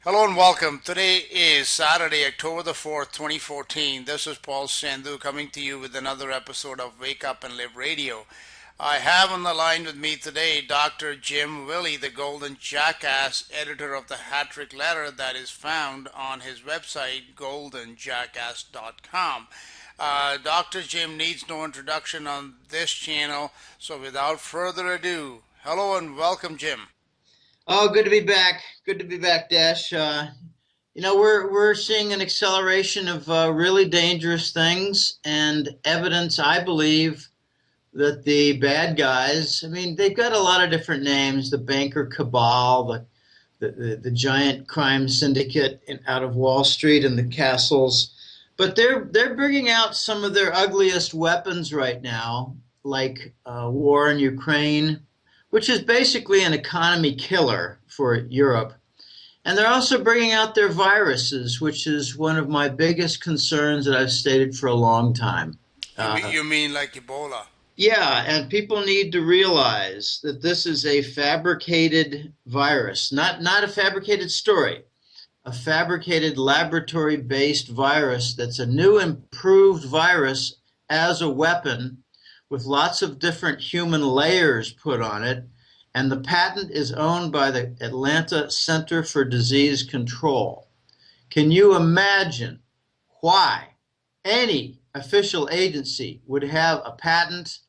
Hello and welcome. Today is Saturday, October the 4th, 2014. This is Paul Sandhu coming to you with another episode of Wake Up and Live Radio. I have on the line with me today Dr. Jim Willie, the Golden Jackass, editor of the Hat-Trick Letter that is found on his website, goldenjackass.com. Dr. Jim needs no introduction on this channel, so without further ado, hello and welcome, Jim. Oh, good to be back. Good to be back, Dash. We're seeing an acceleration of really dangerous things and evidence, I believe, that the bad guys, I mean, they've got a lot of different names, the banker cabal, the giant crime syndicate out of Wall Street and the castles, but they're bringing out some of their ugliest weapons right now, like war in Ukraine, which is basically an economy killer for Europe. And they're also bringing out their viruses, which is one of my biggest concerns that I've stated for a long time. You mean like Ebola? Yeah, and people need to realize that this is a fabricated virus, not a fabricated story, a fabricated laboratory-based virus that's a new improved virus as a weapon with lots of different human layers put on it, and the patent is owned by the Atlanta Center for Disease Control. Can you imagine why any official agency would have a patent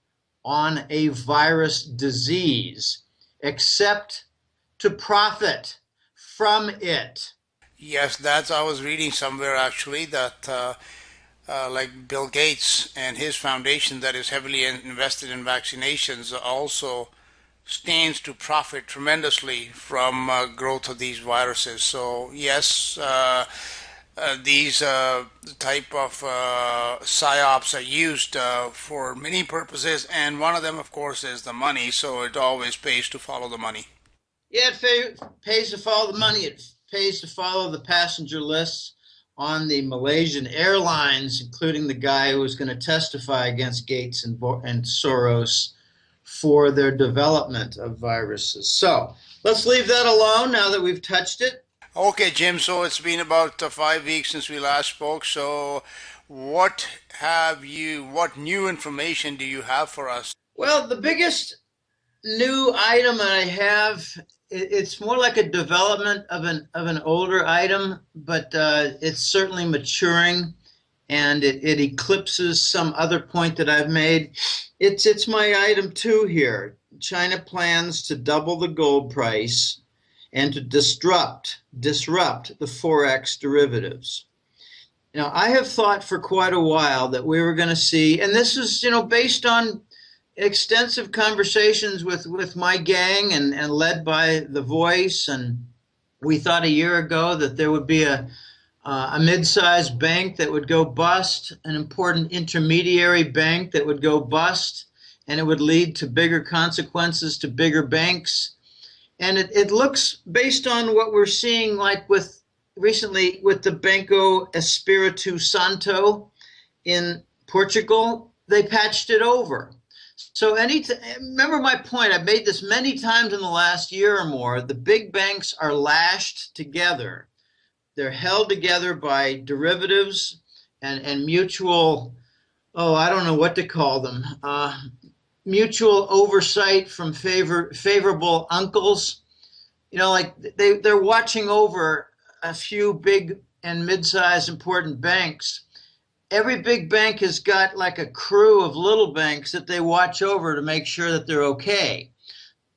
on a virus disease except to profit from it? Yes, I was reading somewhere actually that like Bill Gates and his foundation that is heavily invested in vaccinations also stands to profit tremendously from growth of these viruses. So yes, these type of psyops are used for many purposes, and one of them, of course, is the money. So it always pays to follow the money. Yeah, it pays to follow the money. It pays to follow the passenger lists on the Malaysian Airlines, including the guy who was going to testify against Gates and Soros for their development of viruses. So let's leave that alone now that we've touched it. Okay, Jim. So it's been about 5 weeks since we last spoke. So what new information do you have for us? Well, the biggest new item that I have, it's more like a development of an older item, but it's certainly maturing, and it eclipses some other point that I've made. It's my item two here. China plans to double the gold price and to disrupt the forex derivatives. Now, I have thought for quite a while that we were going to see, and this is, based on extensive conversations with my gang and led by The Voice, and we thought a year ago that there would be a mid-sized bank that would go bust, an important intermediary bank that would go bust, and it would lead to bigger consequences to bigger banks. And it looks, based on what we're seeing, like recently with the Banco Espírito Santo in Portugal, they patched it over. So remember my point, I've made this many times in the last year or more, the big banks are lashed together. They're held together by derivatives and mutual, I don't know what to call them, mutual oversight from favorable uncles. Like they're watching over a few big and mid-sized important banks. Every big bank has got like a crew of little banks that they watch over to make sure that they're okay.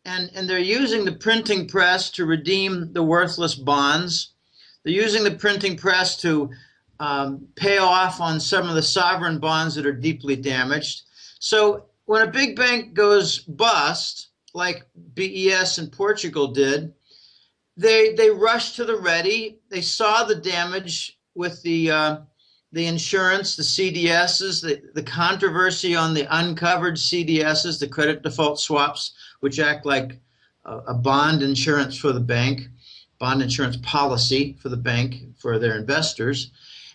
And they're using the printing press to redeem the worthless bonds. They're using the printing press to pay off on some of the sovereign bonds that are deeply damaged. So when a big bank goes bust, like BES in Portugal did, they rushed to the ready. They saw the damage with the insurance, the CDSs, the controversy on the uncovered CDSs, the credit default swaps, which act like a bond insurance for the bank, bond insurance policy for the bank, for their investors.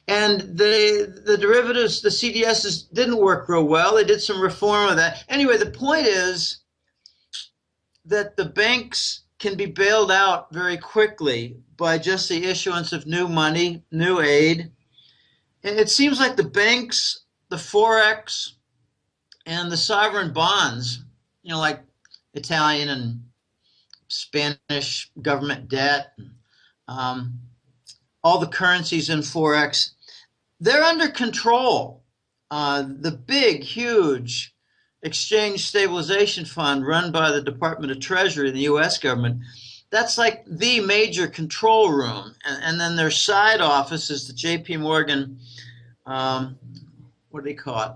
And the derivatives, the CDSs, didn't work real well. They did some reform of that. Anyway, the point is that the banks can be bailed out very quickly by just the issuance of new money, new aid. It seems like the banks, the Forex, and the sovereign bonds, like Italian and Spanish government debt, um, all the currencies in Forex, they're under control. The big, huge exchange stabilization fund run by the Department of Treasury, the U.S. government, that's like the major control room. And then their side office is the J.P. Morgan, what do they call it?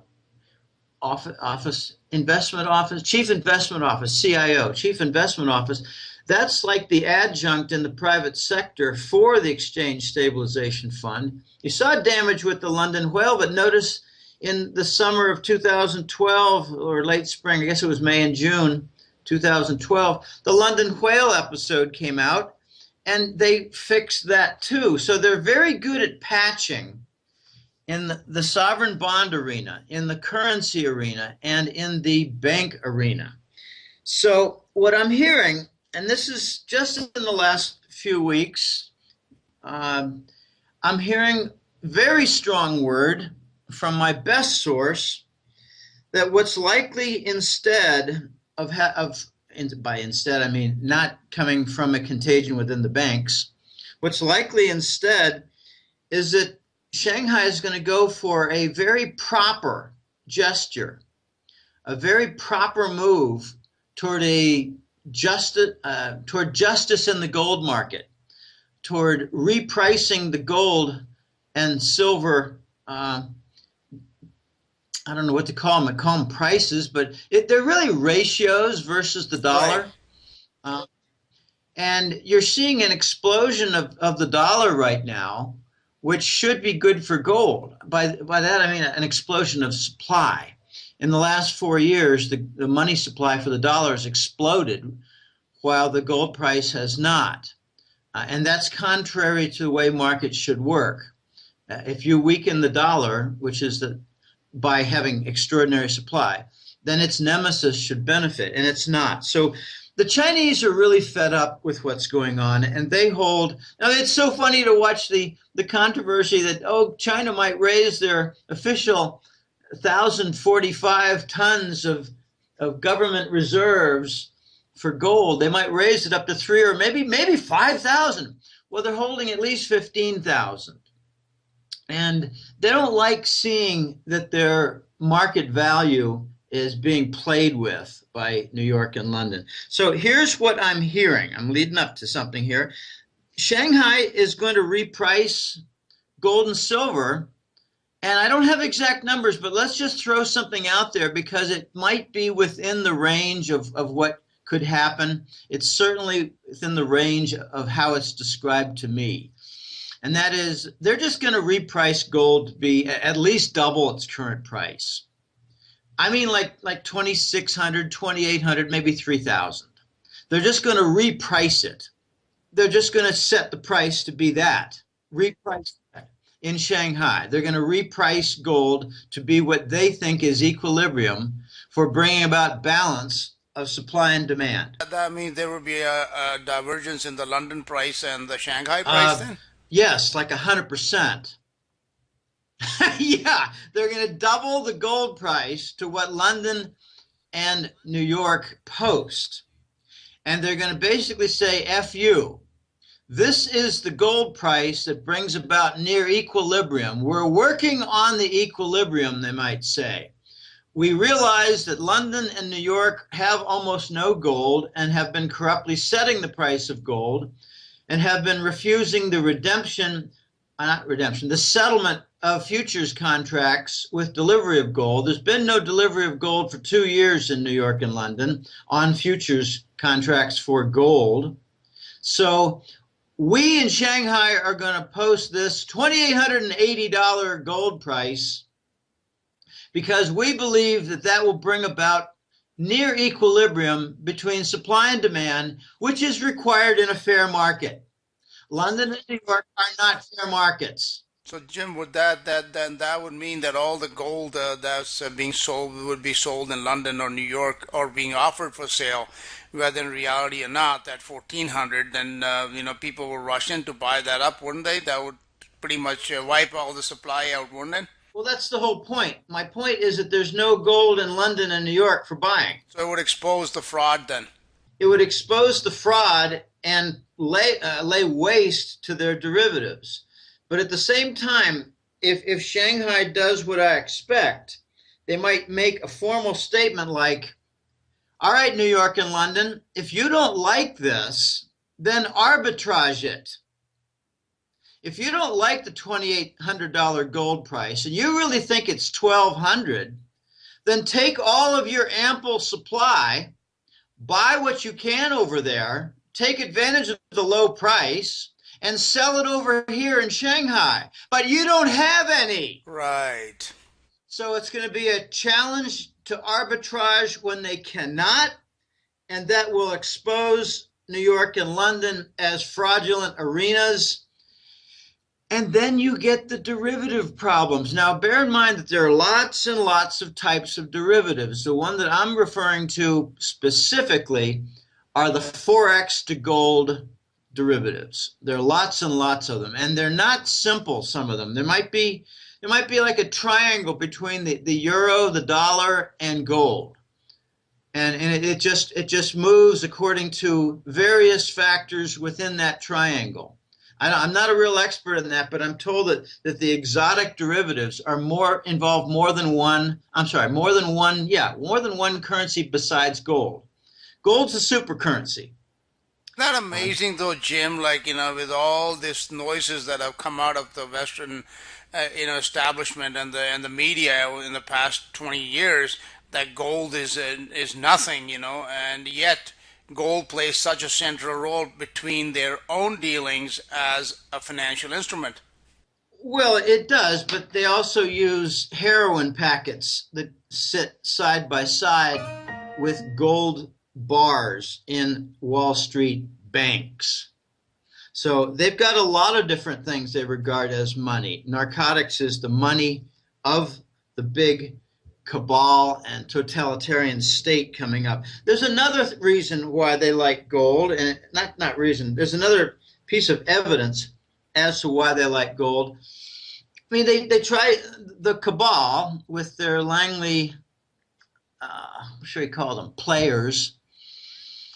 Investment office, chief investment office, CIO, chief investment office. That's like the adjunct in the private sector for the exchange stabilization fund. You saw damage with the London whale, but notice in the summer of 2012 or late spring, I guess it was May and June 2012, the London whale episode came out and they fixed that too. So they're very good at patching in the sovereign bond arena, in the currency arena, and in the bank arena. So what I'm hearing, and this is just in the last few weeks, I'm hearing very strong word from my best source that what's likely instead by instead I mean not coming from a contagion within the banks, what's likely instead is that Shanghai is going to go for a very proper gesture, a very proper move toward justice in the gold market, toward repricing the gold and silver. I don't know what to call them. I call them prices, but they're really ratios versus the dollar. Right. And you're seeing an explosion of the dollar right now, which should be good for gold. By that, I mean an explosion of supply. In the last 4 years, the money supply for the dollar has exploded, while the gold price has not. And that's contrary to the way markets should work. If you weaken the dollar, which is by having extraordinary supply, then its nemesis should benefit, and it's not. So the Chinese are really fed up with what's going on, and they hold. Now, it's so funny to watch the controversy that, China might raise their official 1,045 tons of government reserves for gold. They might raise it up to 3 or maybe 5,000. Well, they're holding at least 15,000. And they don't like seeing that their market value is being played with by New York and London. So here's what I'm hearing. I'm leading up to something here. Shanghai is going to reprice gold and silver. And I don't have exact numbers, but let's just throw something out there because it might be within the range of what could happen. It's certainly within the range of how it's described to me. And that is, they're just going to reprice gold to be at least double its current price. I mean, like 2,600, 2,800, maybe 3,000. They're just going to reprice it. They're just going to set the price to be that, reprice that in Shanghai. They're going to reprice gold to be what they think is equilibrium for bringing about balance of supply and demand. That means there will be a divergence in the London price and the Shanghai price then? Yes, like 100%. Yeah, they're going to double the gold price to what London and New York post. And they're going to basically say, F you. This is the gold price that brings about near equilibrium. We're working on the equilibrium, they might say. We realize that London and New York have almost no gold and have been corruptly setting the price of gold and have been refusing the the settlement of futures contracts with delivery of gold. There's been no delivery of gold for 2 years in New York and London on futures contracts for gold. So we in Shanghai are going to post this $2,880 gold price because we believe that that will bring about near equilibrium between supply and demand, which is required in a fair market. London and New York are not fair markets. So Jim, would that would mean that all the gold that's being sold would be sold in London or New York or being offered for sale, whether in reality or not, at 1400, then people will rush in to buy that up, wouldn't they? That would pretty much wipe all the supply out, wouldn't it? Well, that's the whole point. My point is that there's no gold in London and New York for buying. So it would expose the fraud then. It would expose the fraud and lay waste to their derivatives. But at the same time, if Shanghai does what I expect, they might make a formal statement like, all right, New York and London, if you don't like this, then arbitrage it. If you don't like the $2,800 gold price and you really think it's 1,200, then take all of your ample supply, buy what you can over there, take advantage of the low price, and sell it over here in Shanghai. But you don't have any. Right. So it's going to be a challenge to arbitrage when they cannot, and that will expose New York and London as fraudulent arenas. And then you get the derivative problems. Now, bear in mind that there are lots and lots of types of derivatives. The one that I'm referring to specifically are the Forex to gold derivatives. There are lots and lots of them, and they're not simple, some of them. There might be like a triangle between the euro, the dollar, and gold. And it just moves according to various factors within that triangle. I'm not a real expert in that, but I'm told that the exotic derivatives are involve more than one currency besides gold. Gold's a super currency. Isn't that amazing though, Jim? Like, with all these noises that have come out of the Western, establishment and the media in the past 20 years, that gold is nothing, and yet gold plays such a central role between their own dealings as a financial instrument. Well, it does, but they also use heroin packets that sit side by side with gold bars in Wall Street banks. So they've got a lot of different things they regard as money. Narcotics is the money of the big cabal and totalitarian state coming up. There's another reason why they like gold, and not reason. There's another piece of evidence as to why they like gold. I mean, they try the cabal with their Langley, what should we call them, players.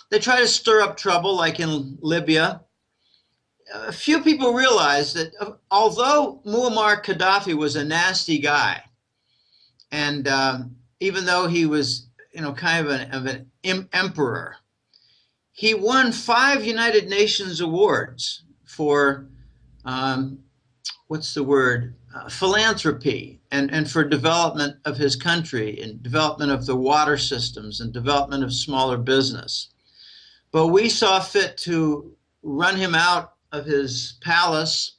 They try to stir up trouble, like in Libya. A few people realize that although Muammar Gaddafi was a nasty guy, and even though he was, kind of an emperor, he won 5 United Nations awards for philanthropy and for development of his country and development of the water systems and development of smaller business. But we saw fit to run him out of his palace,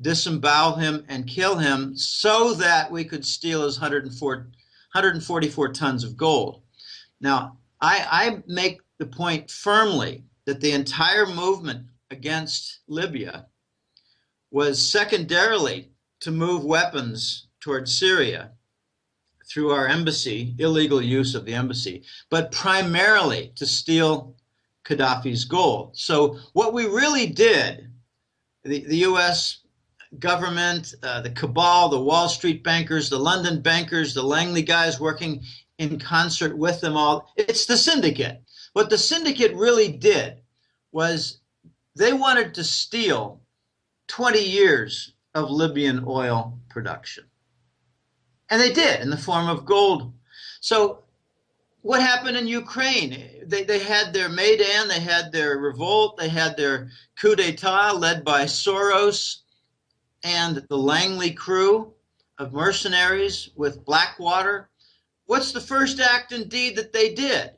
disembowel him, and kill him so that we could steal his 144 tons of gold. Now, I make the point firmly that the entire movement against Libya was secondarily to move weapons towards Syria through our embassy, illegal use of the embassy, but primarily to steal Gaddafi's gold. So what we really did, the U.S. government, the cabal, the Wall Street bankers, the London bankers, the Langley guys working in concert with them all, it's the syndicate. What the syndicate really did was they wanted to steal 20 years of Libyan oil production. And they did in the form of gold. So what happened in Ukraine? They had their Maidan, they had their revolt, they had their coup d'etat led by Soros and the Langley crew of mercenaries with Blackwater. What's the first act and deed that they did?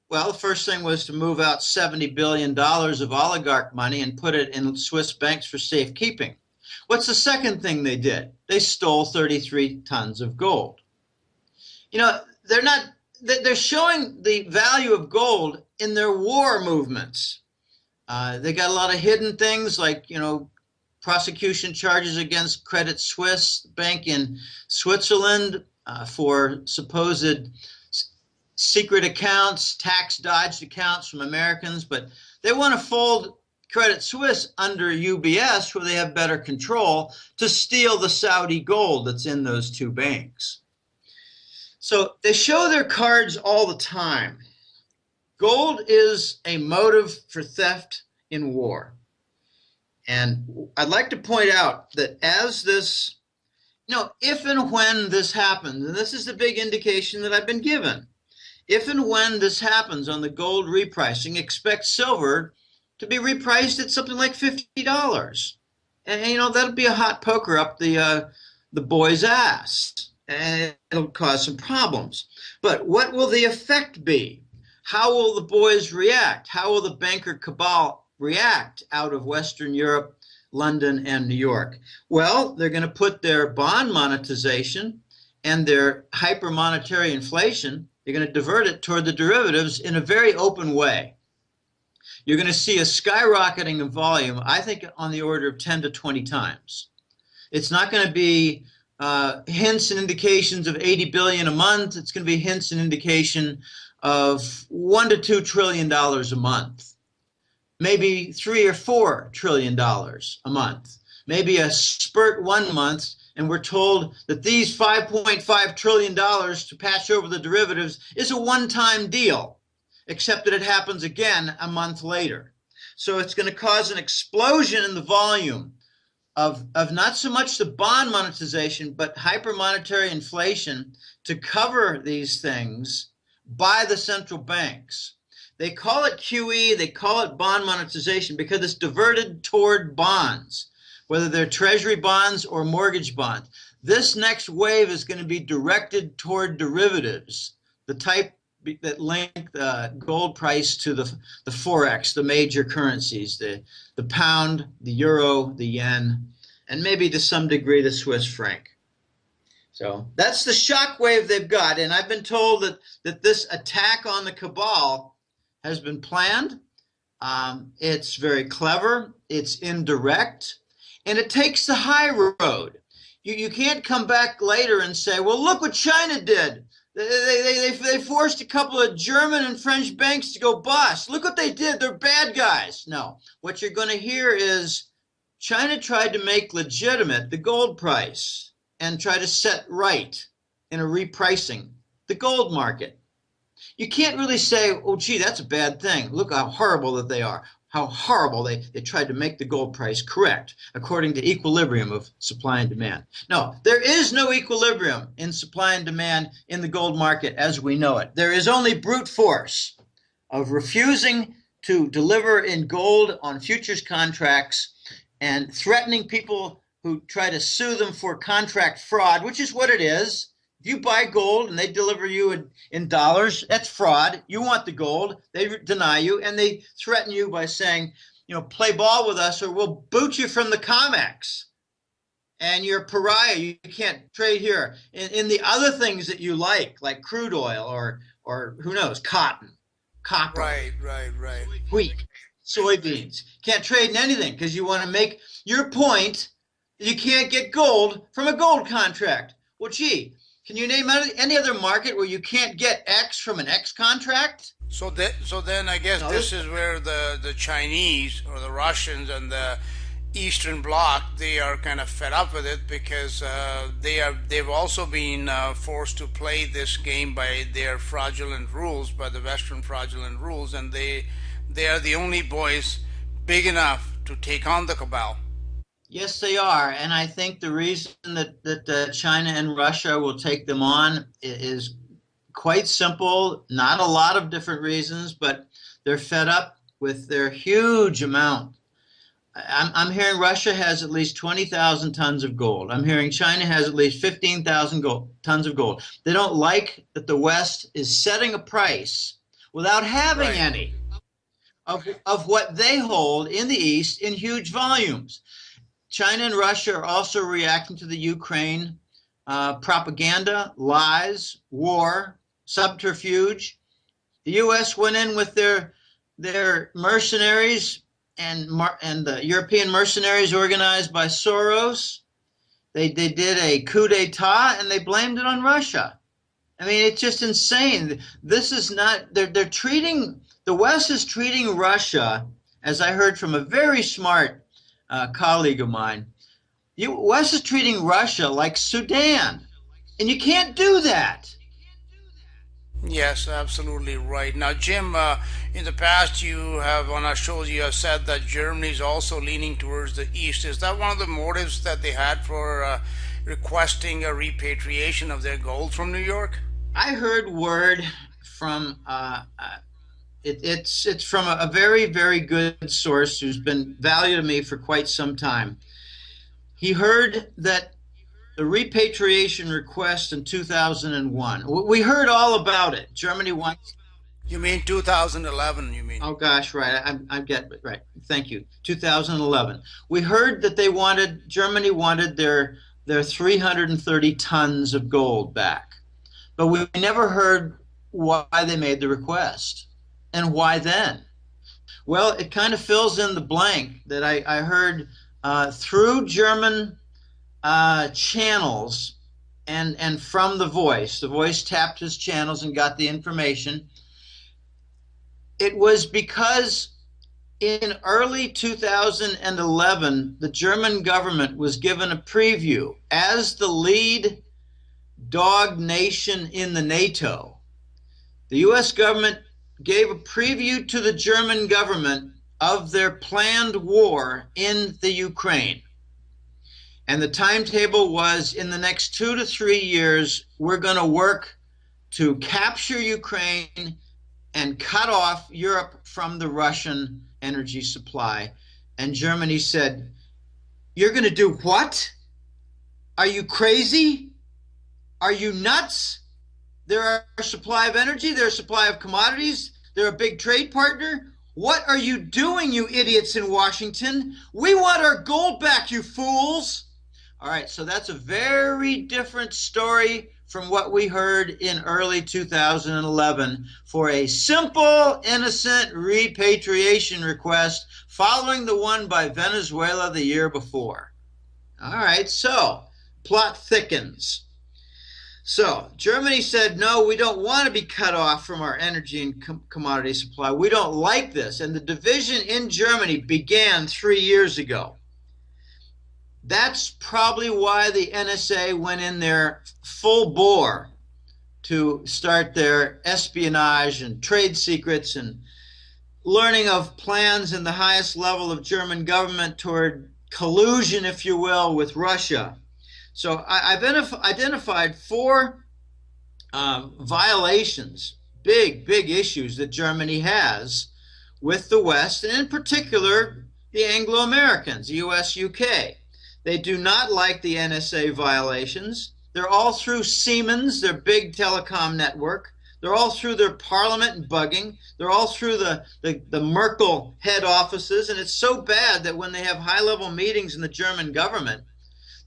Well, the first thing was to move out $70 billion of oligarch money and put it in Swiss banks for safekeeping. What's the second thing they did? They stole 33 tons of gold. They're showing the value of gold in their war movements. They got a lot of hidden things like, prosecution charges against Credit Suisse Bank in Switzerland for supposed secret accounts, tax dodged accounts from Americans, but they want to fold Credit Suisse under UBS, where they have better control, to steal the Saudi gold that's in those two banks. So they show their cards all the time. Gold is a motive for theft in war. And I'd like to point out that as this, if and when this happens, and this is the big indication that I've been given, if and when this happens on the gold repricing, expect silver to be repriced at something like $50. And that'll be a hot poker up the boy's ass. And it'll cause some problems. But what will the effect be? How will the boys react? How will the banker cabal react out of Western Europe, London, and New York? Well, they're going to put their bond monetization and their hypermonetary inflation, they're going to divert it toward the derivatives in a very open way. You're going to see a skyrocketing of volume, I think on the order of 10 to 20 times. It's not going to be hints and indications of 80 billion a month. It's going to be hints and indication of $1 to $2 trillion a month. Maybe $3 or $4 trillion a month. Maybe a spurt one month, and we're told that these $5.5 trillion to patch over the derivatives is a one-time deal, except that it happens again a month later. So it's going to cause an explosion in the volume of not so much the bond monetization, but hypermonetary inflation to cover these things by the central banks. They call it QE, they call it bond monetization because it's diverted toward bonds, whether they're treasury bonds or mortgage bonds. This next wave is going to be directed toward derivatives, the type that link the gold price to the Forex, the major currencies, the pound, the euro, the yen, and maybe to some degree the Swiss franc. So that's the shock wave they've got. And I've been told that this attack on the cabal has been planned. It's very clever. It's indirect. And it takes the high road. You can't come back later and say, well, look what China did. They forced a couple of German and French banks to go bust. Look what they did. They're bad guys. No. What you're going to hear is China tried to make legitimate the gold price and try to set right in a repricing the gold market. You can't really say, oh, gee, that's a bad thing. Look how horrible that they are. How horrible they tried to make the gold price correct according to equilibrium of supply and demand. No, there is no equilibrium in supply and demand in the gold market as we know it. There is only brute force of refusing to deliver in gold on futures contracts and threatening people who try to sue them for contract fraud, which is what it is. If you buy gold and they deliver you in dollars, that's fraud. You want the gold. They deny you, and they threaten you by saying, play ball with us or we'll boot you from the COMEX. And you're a pariah. You can't trade here. In the other things that you like crude oil or who knows, cotton, copper. Right. Wheat, soybeans. Can't trade in anything because you want to make your point that you can't get gold from a gold contract. Well, gee, can you name any other market where you can't get X from an X contract? So then I guess this is where the Chinese or the Russians and the Eastern Bloc, they are kind of fed up with it because they've also been forced to play this game by their fraudulent rules, by the Western fraudulent rules, and they are the only boys big enough to take on the cabal. Yes, they are, and I think the reason that China and Russia will take them on is quite simple. Not a lot of different reasons, but they're fed up with their huge amount. I'm hearing Russia has at least 20,000 tons of gold. I'm hearing China has at least 15,000 tons of gold. They don't like that the West is setting a price without having any of what they hold in the East in huge volumes. China and Russia are also reacting to the Ukraine propaganda, lies, war, subterfuge. The U.S. went in with their mercenaries and the European mercenaries organized by Soros. They did a coup d'etat and they blamed it on Russia. I mean, it's just insane. This is not, they're treating, the West is treating Russia, as I heard from a very smart colleague of mine, West is treating Russia like Sudan. And you can't do that. Yes, absolutely right. Now, Jim, in the past, you have on our shows, you have said that Germany is also leaning towards the east. Is that one of the motives that they had for requesting a repatriation of their gold from New York? I heard word from it's from a very, very good source who's been valued to me for quite some time. He heard that the repatriation request in 2001. We heard all about it. Germany wants. You mean 2011, you mean? Oh gosh, right. I get it. Right. Thank you. 2011. We heard that Germany wanted their 330 tons of gold back. But we never heard why they made the request and why then. Well, it kind of fills in the blank that I heard through German channels and from the Voice. The Voice tapped his channels and got the information. It was because in early 2011, the German government was given a preview as the lead dog nation in the NATO. The U.S. government gave a preview to the German government of their planned war in the Ukraine. And the timetable was in the next 2 to 3 years, we're going to work to capture Ukraine and cut off Europe from the Russian energy supply. And Germany said, "You're going to do what? Are you crazy? Are you nuts? They're our supply of energy, they're a supply of commodities, they're a big trade partner. What are you doing, you idiots in Washington? We want our gold back, you fools." All right, so that's a very different story from what we heard in early 2011 for a simple, innocent repatriation request following the one by Venezuela the year before. All right, so plot thickens. So Germany said, no, we don't want to be cut off from our energy and commodity supply. We don't like this. And the division in Germany began 3 years ago. That's probably why the NSA went in there full bore to start their espionage and trade secrets and learning of plans in the highest level of German government toward collusion, if you will, with Russia. So I've identified 4 violations, big issues that Germany has with the West, and in particular, the Anglo-Americans, the US, UK. They do not like the NSA violations. They're all through Siemens, their big telecom network. They're all through their parliament and bugging. They're all through the Merkel head offices. And it's so bad that when they have high-level meetings in the German government,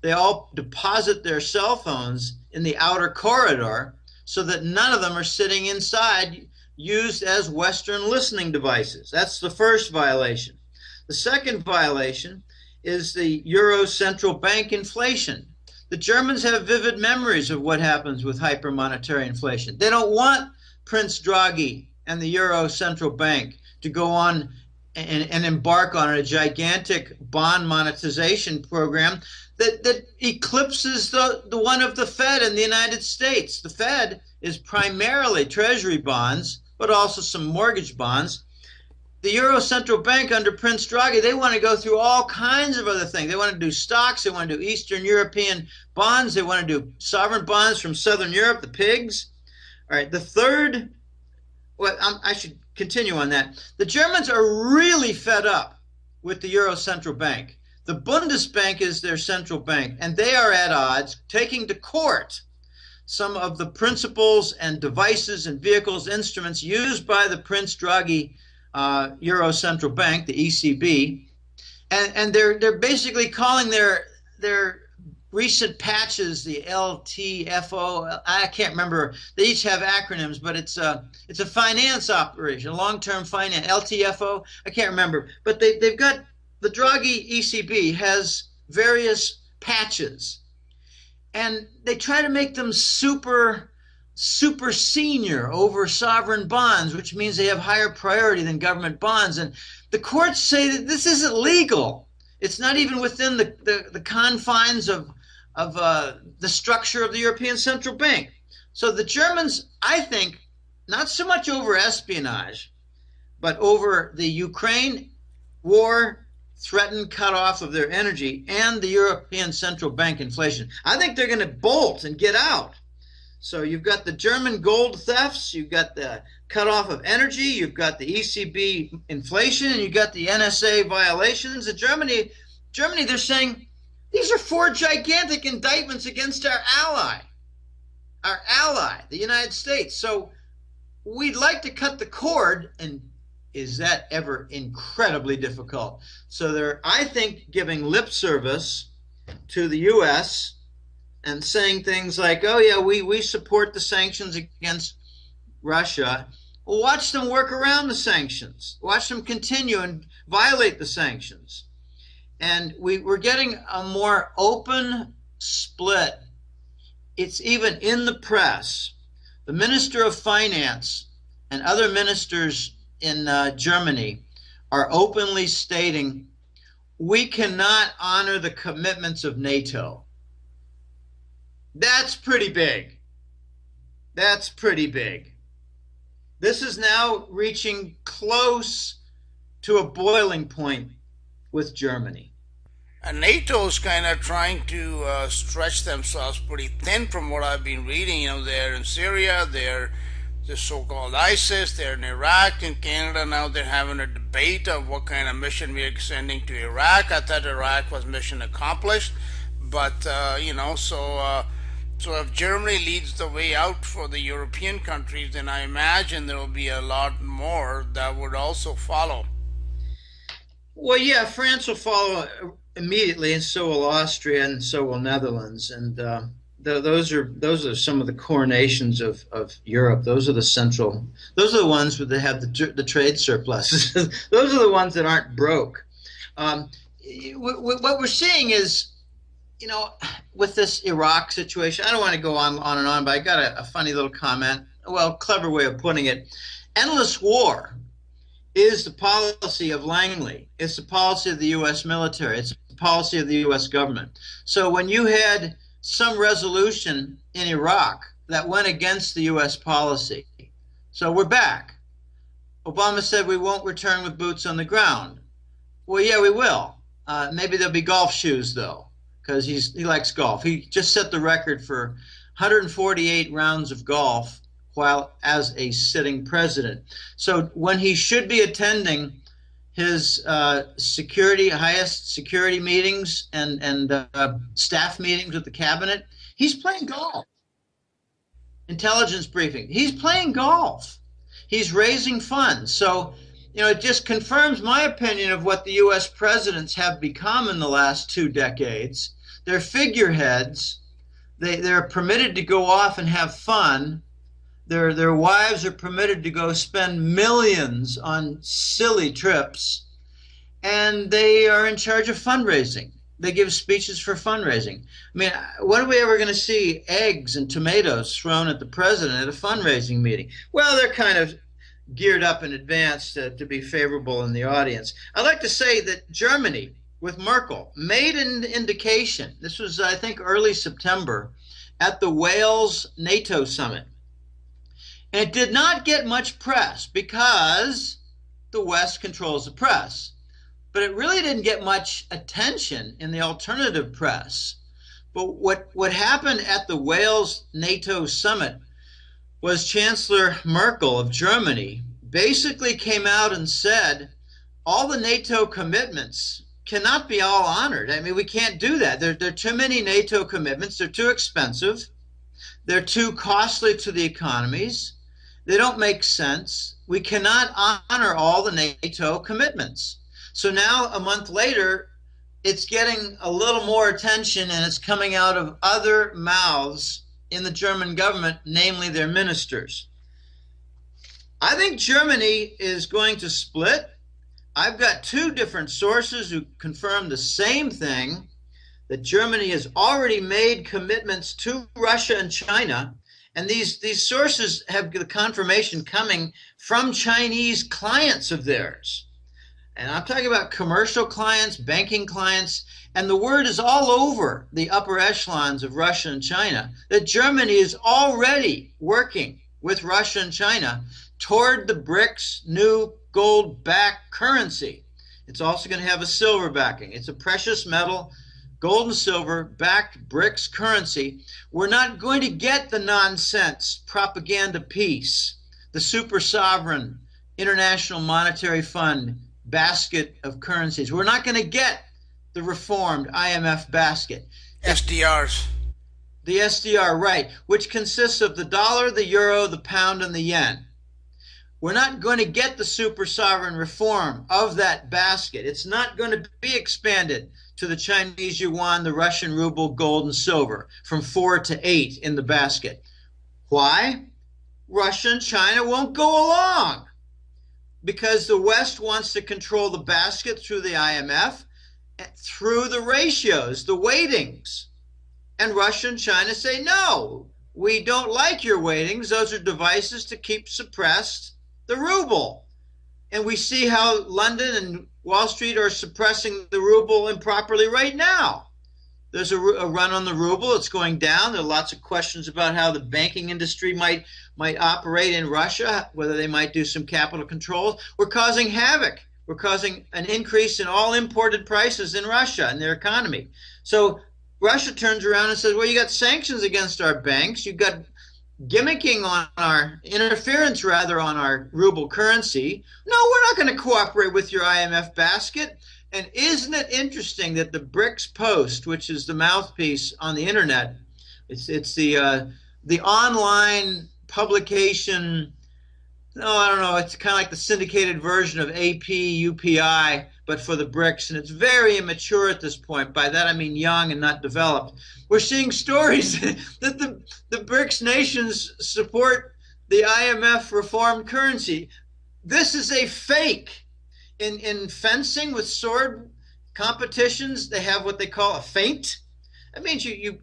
they all deposit their cell phones in the outer corridor so that none of them are sitting inside used as Western listening devices. That's the first violation. The second violation is the Euro central bank inflation. The Germans have vivid memories of what happens with hypermonetary inflation. They don't want Prince Draghi and the Euro central bank to go on and embark on a gigantic bond monetization program that eclipses the one of the Fed in the United States. The Fed is primarily treasury bonds, but also some mortgage bonds. The Euro Central Bank under Prince Draghi, they want to go through all kinds of other things. They want to do stocks. They want to do Eastern European bonds. They want to do sovereign bonds from Southern Europe, the pigs. All right, the third, well, I should continue on that. The Germans are really fed up with the Euro Central Bank. The Bundesbank is their central bank, and they are at odds, taking to court some of the principles and devices and vehicles, instruments used by the Prince Draghi Euro Central Bank, the ECB, and they're basically calling their recent patches, the LTFO, I can't remember. They each have acronyms, but it's a finance operation, long-term finance, LTFO. I can't remember, but they've got the Draghi ECB has various patches, and they try to make them super senior over sovereign bonds, which means they have higher priority than government bonds. And the courts say that this isn't legal. It's not even within the confines of the structure of the European Central Bank. So the Germans, I think, not so much over espionage, but over the Ukraine war threatened cutoff of their energy and the European Central Bank inflation. I think they're going to bolt and get out. So you've got the German gold thefts, you've got the cutoff of energy, you've got the ECB inflation, and you've got the NSA violations. In Germany, they're saying these are 4 gigantic indictments against our ally, the United States. So we'd like to cut the cord, and is that ever incredibly difficult? So they're, I think, giving lip service to the U.S., and saying things like, oh, yeah, we support the sanctions against Russia. Well, watch them work around the sanctions. Watch them continue and violate the sanctions. And we're getting a more open split. It's even in the press. The Minister of Finance and other ministers in Germany are openly stating, we cannot honor the commitments of NATO. That's pretty big. That's pretty big. This is now reaching close to a boiling point with Germany. And NATO's kind of trying to stretch themselves pretty thin from what I've been reading. You know, they're in Syria, they're the so-called ISIS, they're in Iraq, in Canada. Now they're having a debate of what kind of mission we are sending to Iraq. I thought Iraq was mission accomplished. But, so if Germany leads the way out for the European countries, then I imagine there will be a lot more that would also follow. Well, yeah, France will follow immediately, and so will Austria, and so will Netherlands, and those are some of the core nations of Europe. Those are the ones that have the trade surpluses. Those are the ones that aren't broke. What we're seeing is, you know, with this Iraq situation, I don't want to go on and on, but I got a funny little comment, well, clever way of putting it. Endless war is the policy of Langley. It's the policy of the U.S. military. It's the policy of the U.S. government. So when you had some resolution in Iraq that went against the U.S. policy, so we're back. Obama said we won't return with boots on the ground. Well, yeah, we will. Maybe there'll be golf shoes, though, because he likes golf. He just set the record for 148 rounds of golf while as a sitting president. So when he should be attending his highest security meetings and staff meetings with the cabinet, he's playing golf. Intelligence briefing. He's playing golf. He's raising funds. So, you know, it just confirms my opinion of what the U.S. presidents have become in the last 2 decades. They're figureheads. They're permitted to go off and have fun. Their wives are permitted to go spend millions on silly trips, and they are in charge of fundraising. They give speeches for fundraising. I mean, when are we ever going to see eggs and tomatoes thrown at the president at a fundraising meeting? Well, they're kind of geared up in advance to be favorable in the audience. I'd like to say that Germany, with Merkel, made an indication. This was, I think, early September at the Wales NATO summit. And it did not get much press because the West controls the press. But it really didn't get much attention in the alternative press. But what happened at the Wales NATO summit was Chancellor Merkel of Germany basically came out and said all the NATO commitments cannot be all honored. I mean, we can't do that. There are too many NATO commitments. They're too expensive. They're too costly to the economies. They don't make sense. We cannot honor all the NATO commitments. So now, a month later, it's getting a little more attention, and it's coming out of other mouths in the German government, namely their ministers. I think Germany is going to split. I've got two different sources who confirm the same thing, that Germany has already made commitments to Russia and China. And these sources have the confirmation coming from Chinese clients of theirs. And I'm talking about commercial clients, banking clients, and the word is all over the upper echelons of Russia and China that Germany is already working with Russia and China toward the BRICS new gold-backed currency. It's also going to have a silver backing. It's a precious metal, gold and silver backed BRICS currency. We're not going to get the nonsense propaganda piece, the super sovereign International Monetary Fund basket of currencies. We're not going to get the reformed IMF basket. SDRs. The SDR, right, which consists of the dollar, the euro, the pound, and the yen. We're not going to get the super sovereign reform of that basket. It's not going to be expanded to the Chinese yuan, the Russian ruble, gold, and silver from 4 to 8 in the basket. Why? Russia and China won't go along because the West wants to control the basket through the IMF, through the ratios, the weightings. And Russia and China say, no, we don't like your weightings. Those are devices to keep suppressed the ruble. And we see how London and Wall Street are suppressing the ruble improperly right now. There's a run on the ruble. It's going down. There are lots of questions about how the banking industry might operate in Russia, whether they might do some capital controls. We're causing havoc. We're causing an increase in all imported prices in Russia and their economy. So Russia turns around and says, well, you got sanctions against our banks. You've got gimmicking on our interference, rather, on our ruble currency. No, we're not going to cooperate with your IMF basket. And isn't it interesting that the BRICS Post, which is the mouthpiece on the internet, it's the online publication. No, I don't know. It's kind of like the syndicated version of AP, UPI, but for the BRICS. And it's very immature at this point. By that, I mean young and not developed. We're seeing stories that the BRICS nations support the IMF reformed currency. This is a fake. In fencing with sword competitions, they have what they call a feint. That means you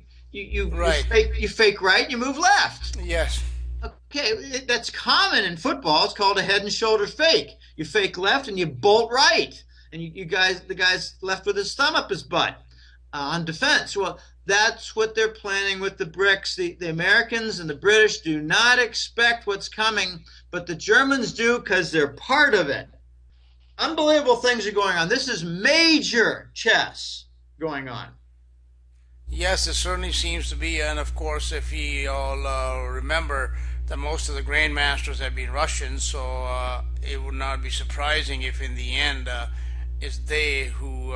Right. fake right, you move left. Yes. Okay, that's common in football. It's called a head and shoulders fake. You fake left and you bolt right, and the guy's left with his thumb up his butt on defense. Well, that's what they're planning with the BRICS. The Americans and the British do not expect what's coming, but the Germans do because they're part of it. Unbelievable things are going on. This is major chess going on. Yes, it certainly seems to be, and of course, if we all remember that most of the grandmasters have been Russians, so it would not be surprising if in the end it's they who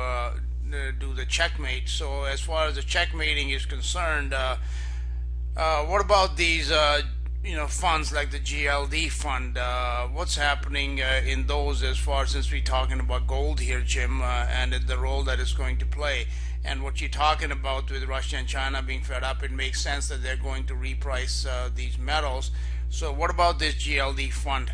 do the checkmate. So as far as the checkmating is concerned, what about these funds like the GLD fund? What's happening in those, as far, since we're talking about gold here, Jim, and the role that it's going to play? And what you're talking about with Russia and China being fed up, it makes sense that they're going to reprice these metals. So what about this GLD fund?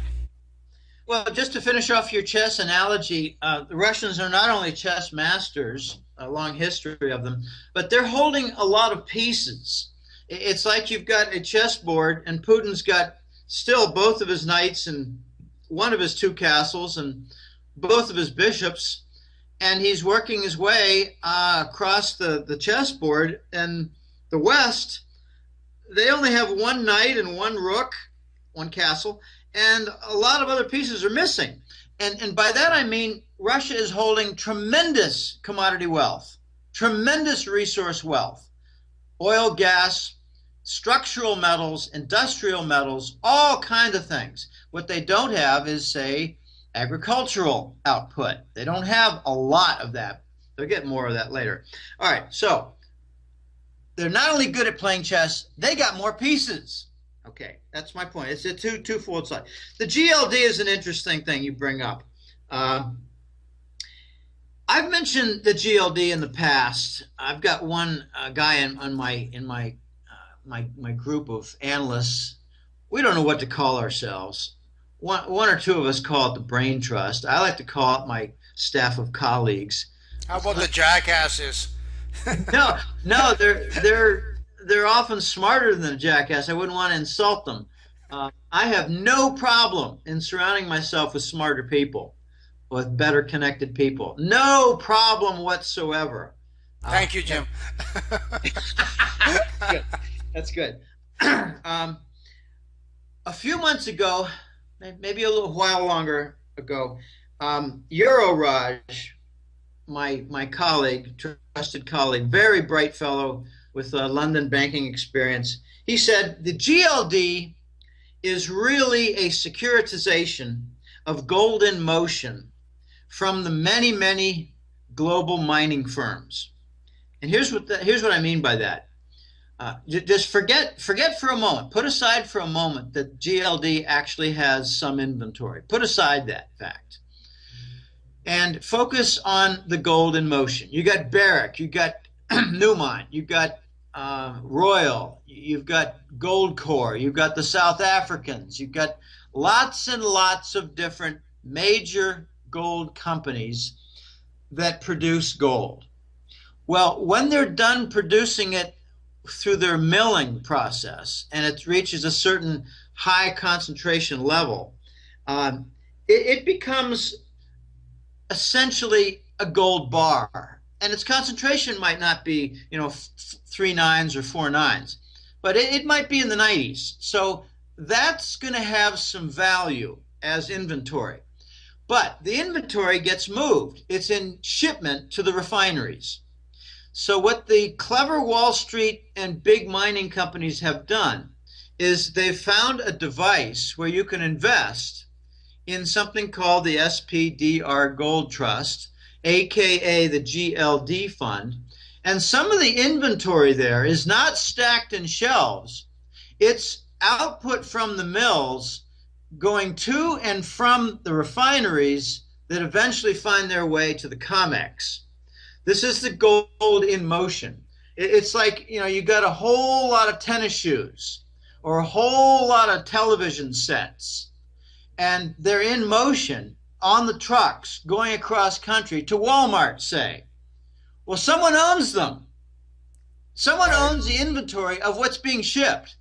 Well, just to finish off your chess analogy, the Russians are not only chess masters, a long history of them, but they're holding a lot of pieces. It's like you've got a chessboard, and Putin's got still both of his knights and one of his two castles and both of his bishops, and he's working his way across the chessboard. And the West, they only have one knight and one rook, one castle, and a lot of other pieces are missing. And by that I mean Russia is holding tremendous commodity wealth, tremendous resource wealth, oil, gas, structural metals, industrial metals, all kinds of things. What they don't have is, say, agricultural output. They don't have a lot of that. They'll get more of that later. All right, so they're not only good at playing chess, they got more pieces. Okay, that's my point. It's a twofold side. The GLD is an interesting thing you bring up. I I've mentioned the GLD in the past. I've got one guy in my group of analysts. We don't know what to call ourselves. One or two of us call it the brain trust. I like to call it my staff of colleagues. How about the jackasses? No, no, they're often smarter than a jackass. I wouldn't want to insult them. I have no problem in surrounding myself with smarter people, with better connected people. No problem whatsoever. Uh, Thank you, Jim. good. That's good. um, a few months ago, maybe a little while longer ago, Euroraj, my colleague, trusted colleague, very bright fellow with London banking experience, he said the GLD is really a securitization of gold in motion from the many, many global mining firms. And here's what I mean by that. Just forget for a moment. Put aside for a moment that GLD actually has some inventory. Put aside that fact. And focus on the gold in motion. You got Barrick, you got Newmont, you got Royal, you've got Goldcore, you've got the South Africans, you've got lots and lots of different major gold companies that produce gold. Well, when they're done producing it through their milling process and it reaches a certain high concentration level, it becomes essentially a gold bar. And its concentration might not be, 3 nines or 4 nines, but it might be in the 90s. So that's going to have some value as inventory. But the inventory gets moved. It's in shipment to the refineries. So what the clever Wall Street and big mining companies have done is they've found a device where you can invest in something called the SPDR Gold Trust, aka the GLD fund. And some of the inventory there is not stacked in shelves. It's output from the mills going to and from the refineries that eventually find their way to the COMEX. This is the gold in motion. It's like, you got a whole lot of tennis shoes or a whole lot of television sets, and they're in motion on the trucks going across country to Walmart, say. Well, someone owns them. Someone owns the inventory of what's being shipped.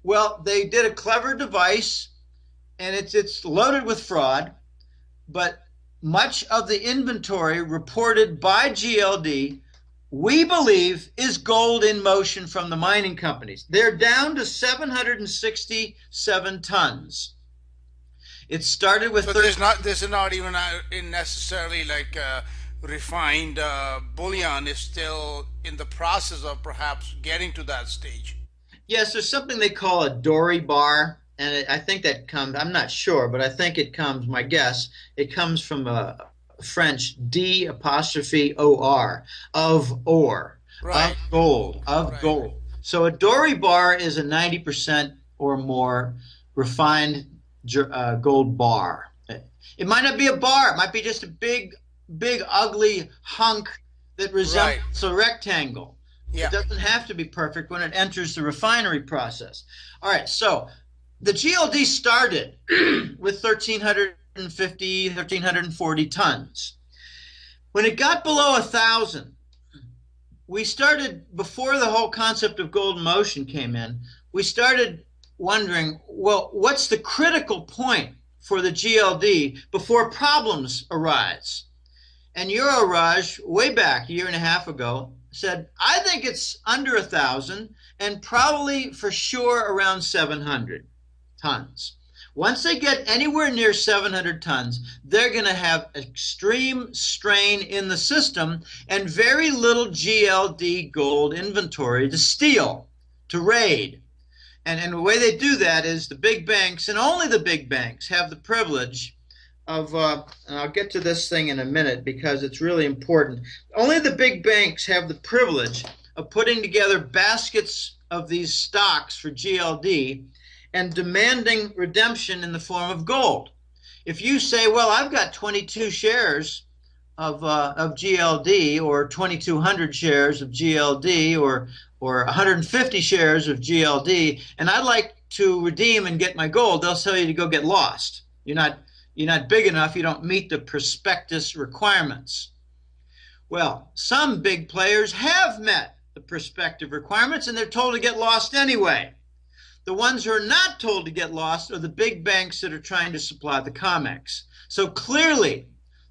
Well, they did a clever device, and it's loaded with fraud, but much of the inventory reported by GLD, we believe, is gold in motion from the mining companies. They're down to 767 tons. It started with... So this is not even necessarily like refined bullion. Is still in the process of perhaps getting to that stage. Yes, there's something they call a Dory bar, and I think that comes, I'm not sure, but I think it comes, my guess, it comes from French D''OR, of ore, right, of gold, of right. gold. So a Dory bar is a 90% or more refined gold bar. It might not be a bar. It might be just a big, ugly hunk that resembles a rectangle. Yeah. It doesn't have to be perfect when it enters the refinery process. All right, so the GLD started with 1,350, 1,340 tons. When it got below 1,000, we started, before the whole concept of gold in motion came in, we started wondering, well, what's the critical point for the GLD before problems arise? And Euroraj, way back a year and a half ago, said, I think it's under 1,000 and probably for sure around 700 tons. Once they get anywhere near 700 tons, they're going to have extreme strain in the system and very little GLD gold inventory to steal, to raid. And the way they do that is the big banks, and only the big banks, have the privilege of, and I'll get to this thing in a minute because it's really important, only the big banks have the privilege of putting together baskets of these stocks for GLD and demanding redemption in the form of gold. If you say, well, I've got 22 shares of GLD, or 2,200 shares of GLD, or 150 shares of GLD, and I'd like to redeem and get my gold, they'll tell you to go get lost. You're not big enough. You don't meet the prospectus requirements. Well, some big players have met the prospective requirements, and they're told to get lost anyway. The ones who are not told to get lost are the big banks that are trying to supply the COMEX. So clearly,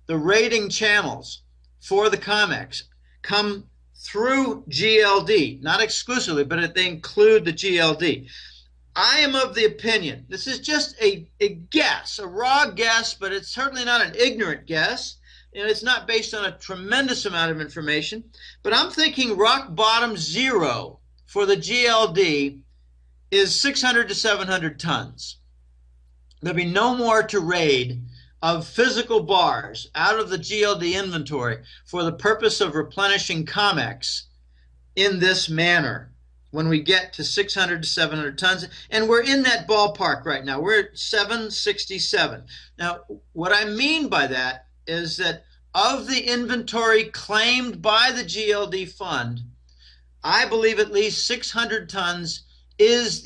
the rating channels for the COMEX come through GLD, not exclusively, but they include the GLD. I am of the opinion, this is just a guess, a raw guess, but it's certainly not an ignorant guess, and it's not based on a tremendous amount of information, but I'm thinking rock bottom zero for the GLD is 600 to 700 tons. There'll be no more to raid of physical bars out of the GLD inventory for the purpose of replenishing COMEX in this manner when we get to 600 to 700 tons. And we're in that ballpark right now. We're at 767. Now, what I mean by that is that of the inventory claimed by the GLD fund, I believe at least 600 tons is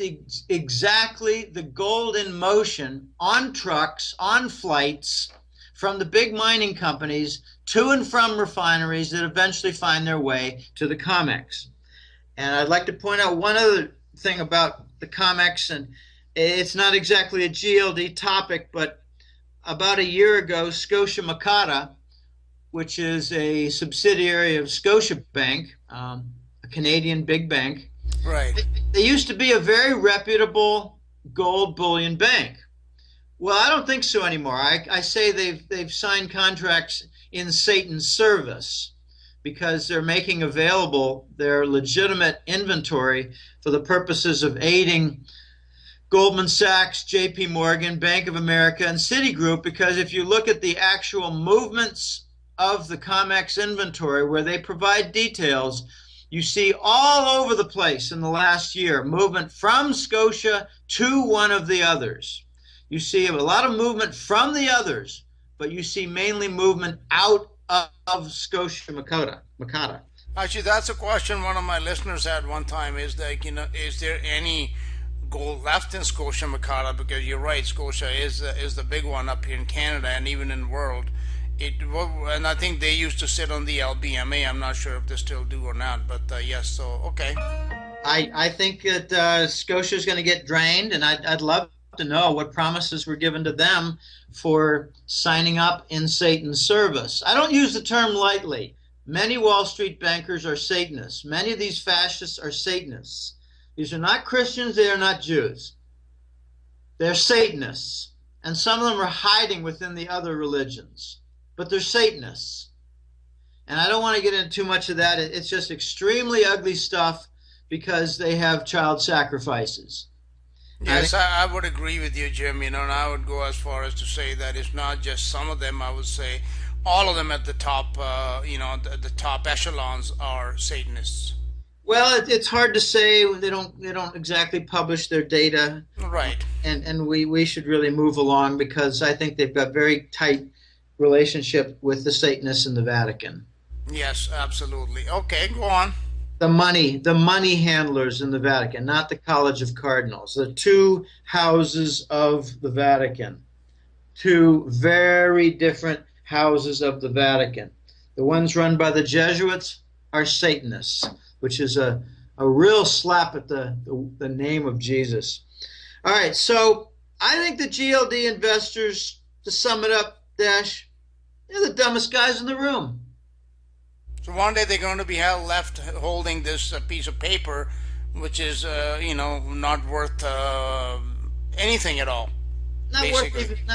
exactly the gold in motion on trucks, on flights from the big mining companies to and from refineries that eventually find their way to the COMEX. And I'd like to point out one other thing about the COMEX, and it's not exactly a GLD topic, but about a year ago, Scotia Makata, which is a subsidiary of Scotiabank, a Canadian big bank, Right. they used to be a very reputable gold bullion bank. Well, I don't think so anymore. I say they've signed contracts in Satan's service because they're making available their legitimate inventory for the purposes of aiding Goldman Sachs, J.P. Morgan, Bank of America, and Citigroup, because if you look at the actual movements of the COMEX inventory where they provide details, you see all over the place in the last year movement from Scotia to one of the others. You see a lot of movement from the others, but you see mainly movement out of Scotia Makata. Actually, that's a question one of my listeners had one time. Is that, is there any gold left in Scotia Makata? Because you're right, Scotia is the big one up here in Canada and even in the world. And I think they used to sit on the LBMA. I'm not sure if they still do or not, but yes. So okay. I think that Scotia is going to get drained, and I'd love to know what promises were given to them for signing up in Satan's service. I don't use the term lightly. Many Wall Street bankers are Satanists. Many of these fascists are Satanists. These are not Christians. They are not Jews. They're Satanists, and some of them are hiding within the other religions. But they're Satanists. And I don't want to get into too much of that. It's just extremely ugly stuff because they have child sacrifices. Yes, I would agree with you, Jim. And I would go as far as to say that it's not just some of them. I would say all of them at the top, the top echelons are Satanists. Well, it's hard to say. They don't exactly publish their data. Right. And we should really move along because I think they've got very tight relationship with the Satanists in the Vatican. Yes, absolutely. Okay, go on. The money handlers in the Vatican, not the College of Cardinals. The two houses of the Vatican. Two very different houses of the Vatican. The ones run by the Jesuits are Satanists, which is a real slap at the name of Jesus. All right, so I think the GLD investors, to sum it up, Dash, they're the dumbest guys in the room. So one day they're going to be left holding this piece of paper, which is, not worth anything at all. Not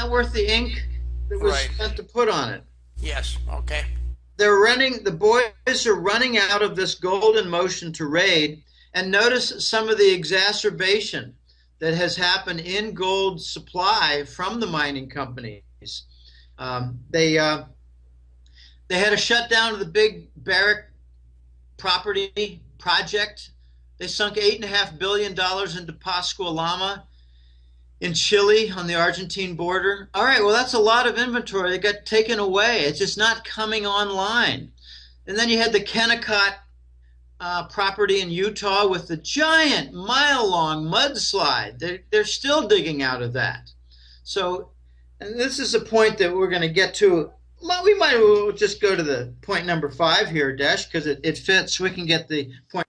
worth the ink that was spent to put on it. Yes. Okay. The boys are running out of this gold in motion to raid, and notice some of the exacerbation that has happened in gold supply from the mining companies. They had a shutdown of the big Barrick property project. They sunk $8.5 billion into Pascua Lama. in Chile on the Argentine border. All right, well, that's a lot of inventory that got taken away. It's just not coming online. And then you had the Kennecott property in Utah with the giant mile-long mudslide. They're still digging out of that. So, and this is a point that we're going to get to. Well, we might well just go to the point number 5 here, Desh, because it fits. We can get the point.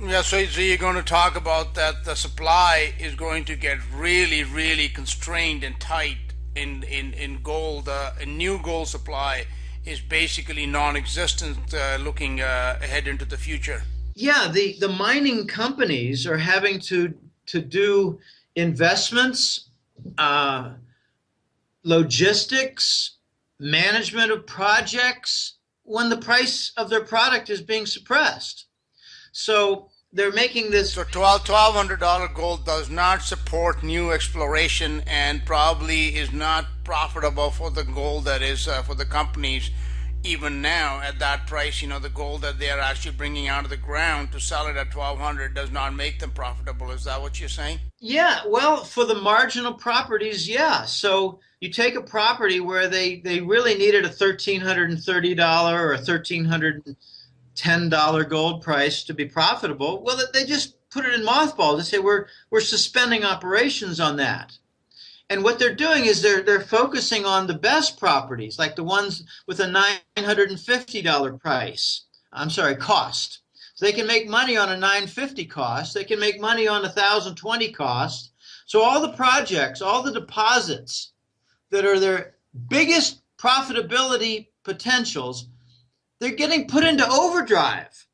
Yeah, so you're going to talk about that the supply is going to get really, really constrained and tight in gold. A new gold supply is basically non-existent looking ahead into the future. Yeah, the mining companies are having to do investments, uh, logistics, management of projects when the price of their product is being suppressed. So they're making this. So $1,200 gold does not support new exploration and probably is not profitable for the gold that is for the companies even now at that price. The gold that they are actually bringing out of the ground to sell it at 1,200 does not make them profitable. Is that what you're saying? Yeah, well, for the marginal properties, yeah. So you take a property where they really needed a $1,330 or a $1,310 gold price to be profitable. Well, they just put it in mothballs. They say we're suspending operations on that. And what they're doing is they're focusing on the best properties, like the ones with a $950 price. I'm sorry, cost. So they can make money on a $950 cost. They can make money on a $1,020 cost. So all the projects, all the deposits that are their biggest profitability potentials, they're getting put into overdrive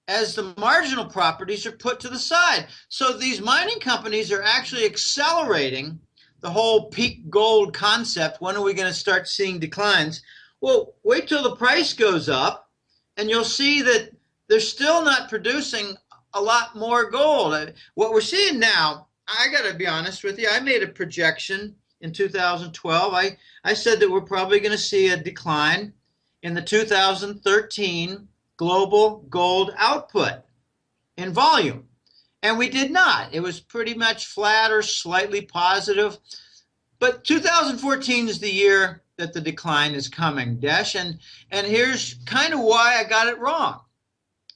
as the marginal properties are put to the side. So these mining companies are actually accelerating the whole peak gold concept. When are we going to start seeing declines? Well, wait till the price goes up and you'll see that they're still not producing a lot more gold. What we're seeing now, I got to be honest with you, I made a projection in 2012. I said that we're probably going to see a decline in the 2013 global gold output in volume. And we did not. It was pretty much flat or slightly positive. But 2014 is the year that the decline is coming, Desh. And here's kind of why I got it wrong.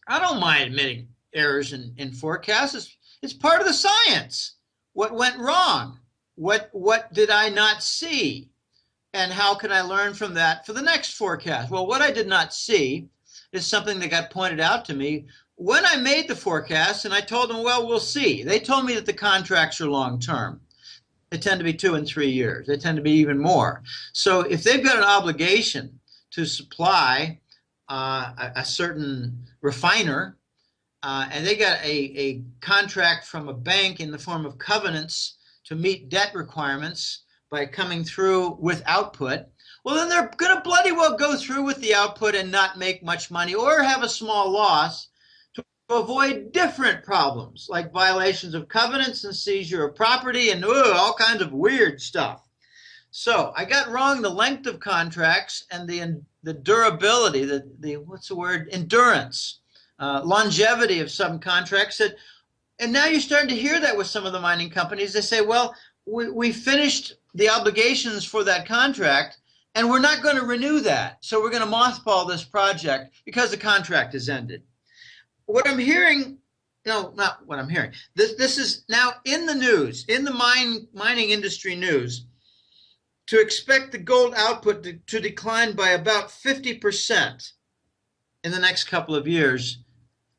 I don't mind admitting errors in forecasts. It's part of the science. What went wrong? What did I not see? And how can I learn from that for the next forecast? Well, what I did not see is something that got pointed out to me when I made the forecast, and I told them, well, we'll see. They told me that the contracts are long term. They tend to be 2 and 3 years. They tend to be even more. So if they've got an obligation to supply a certain refiner, and they got a contract from a bank in the form of covenants to meet debt requirements by coming through with output, well, then they're going to bloody well go through with the output and not make much money or have a small loss to avoid different problems like violations of covenants and seizure of property and all kinds of weird stuff. So I got wrong the length of contracts and the durability, the what's the word, endurance, longevity of some contracts. And now you're starting to hear that with some of the mining companies. They say, well, we finished the obligations for that contract, and we're not going to renew that. So we're going to mothball this project because the contract is ended. What I'm hearing, no, not what I'm hearing. This is now in the news, in the mining industry news, to expect the gold output to decline by about 50% in the next couple of years,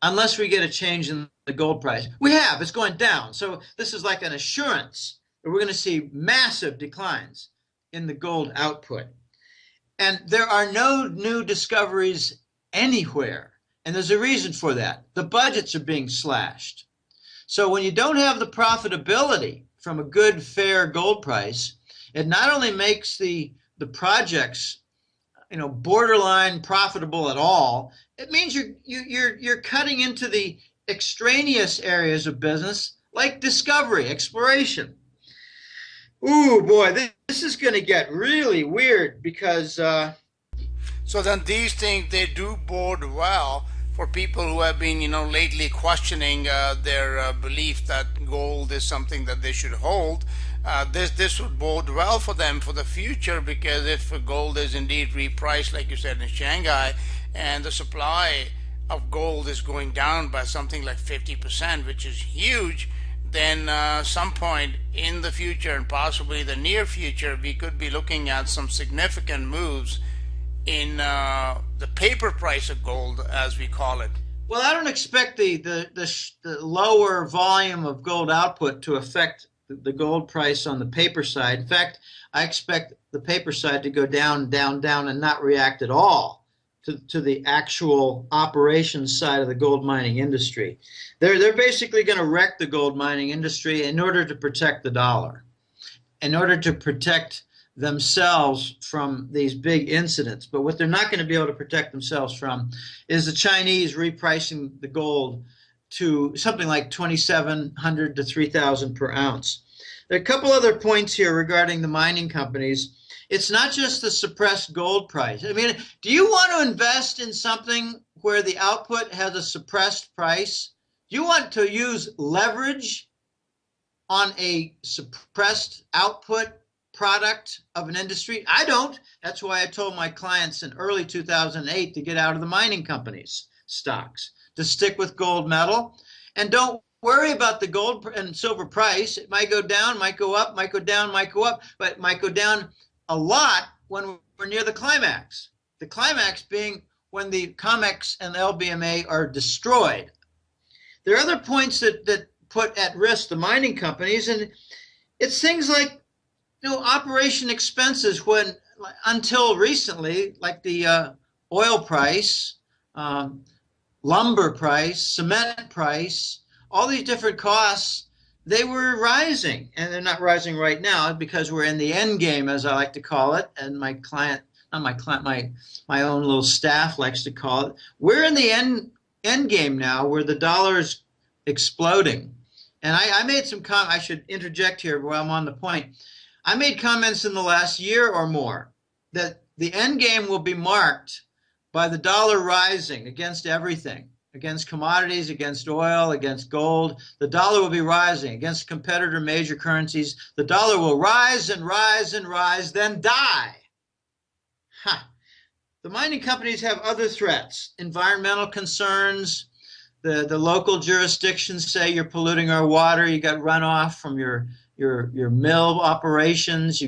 unless we get a change in the gold price. We have, it's going down. So this is like an assurance that we're going to see massive declines in the gold output. And there are no new discoveries anywhere. And there's a reason for that. The budgets are being slashed. So when you don't have the profitability from a good, fair gold price, it not only makes the projects, borderline profitable at all, it means you're cutting into the extraneous areas of business like discovery, exploration. Ooh, boy, this is going to get really weird because... So then these things, they do bode well for people who have been, lately questioning their belief that gold is something that they should hold. this would bode well for them for the future, because if gold is indeed repriced, like you said, in Shanghai, and the supply of gold is going down by something like 50%, which is huge, then some point in the future, and possibly the near future, we could be looking at some significant moves in the paper price of gold, as we call it. Well, I don't expect the lower volume of gold output to affect the gold price on the paper side. In fact, I expect the paper side to go down, down, down, and not react at all to the actual operations side of the gold mining industry. They're basically going to wreck the gold mining industry in order to protect the dollar, in order to protect themselves from these big incidents. But what they're not going to be able to protect themselves from is the Chinese repricing the gold to something like 2,700 to 3,000 per ounce. There are a couple other points here regarding the mining companies. It's not just the suppressed gold price. I mean, do you want to invest in something where the output has a suppressed price? Do you want to use leverage on a suppressed output product of an industry? I don't. That's why I told my clients in early 2008 to get out of the mining companies' stocks, to stick with gold metal, and don't worry about the gold and silver price. It might go down, might go up, might go down, might go up, but it might go down a lot when we're near the climax. The climax being when the COMEX and the LBMA are destroyed. There are other points that put at risk the mining companies, and it's things like operation expenses, when until recently, like the oil price, lumber price, cement price, all these different costs, they were rising, and they're not rising right now because we're in the end game, as I like to call it, and my client, not my client, my own little staff likes to call it. We're in the end game now, where the dollar is exploding. And I made some comments. I should interject here while I'm on the point. I made comments in the last year or more that the end game will be marked by the dollar rising against everything, against commodities, against oil, against gold. The dollar will be rising against competitor major currencies. The dollar will rise and rise and rise, then die. The mining companies have other threats, environmental concerns. The local jurisdictions say you're polluting our water. You got runoff from your mill operations.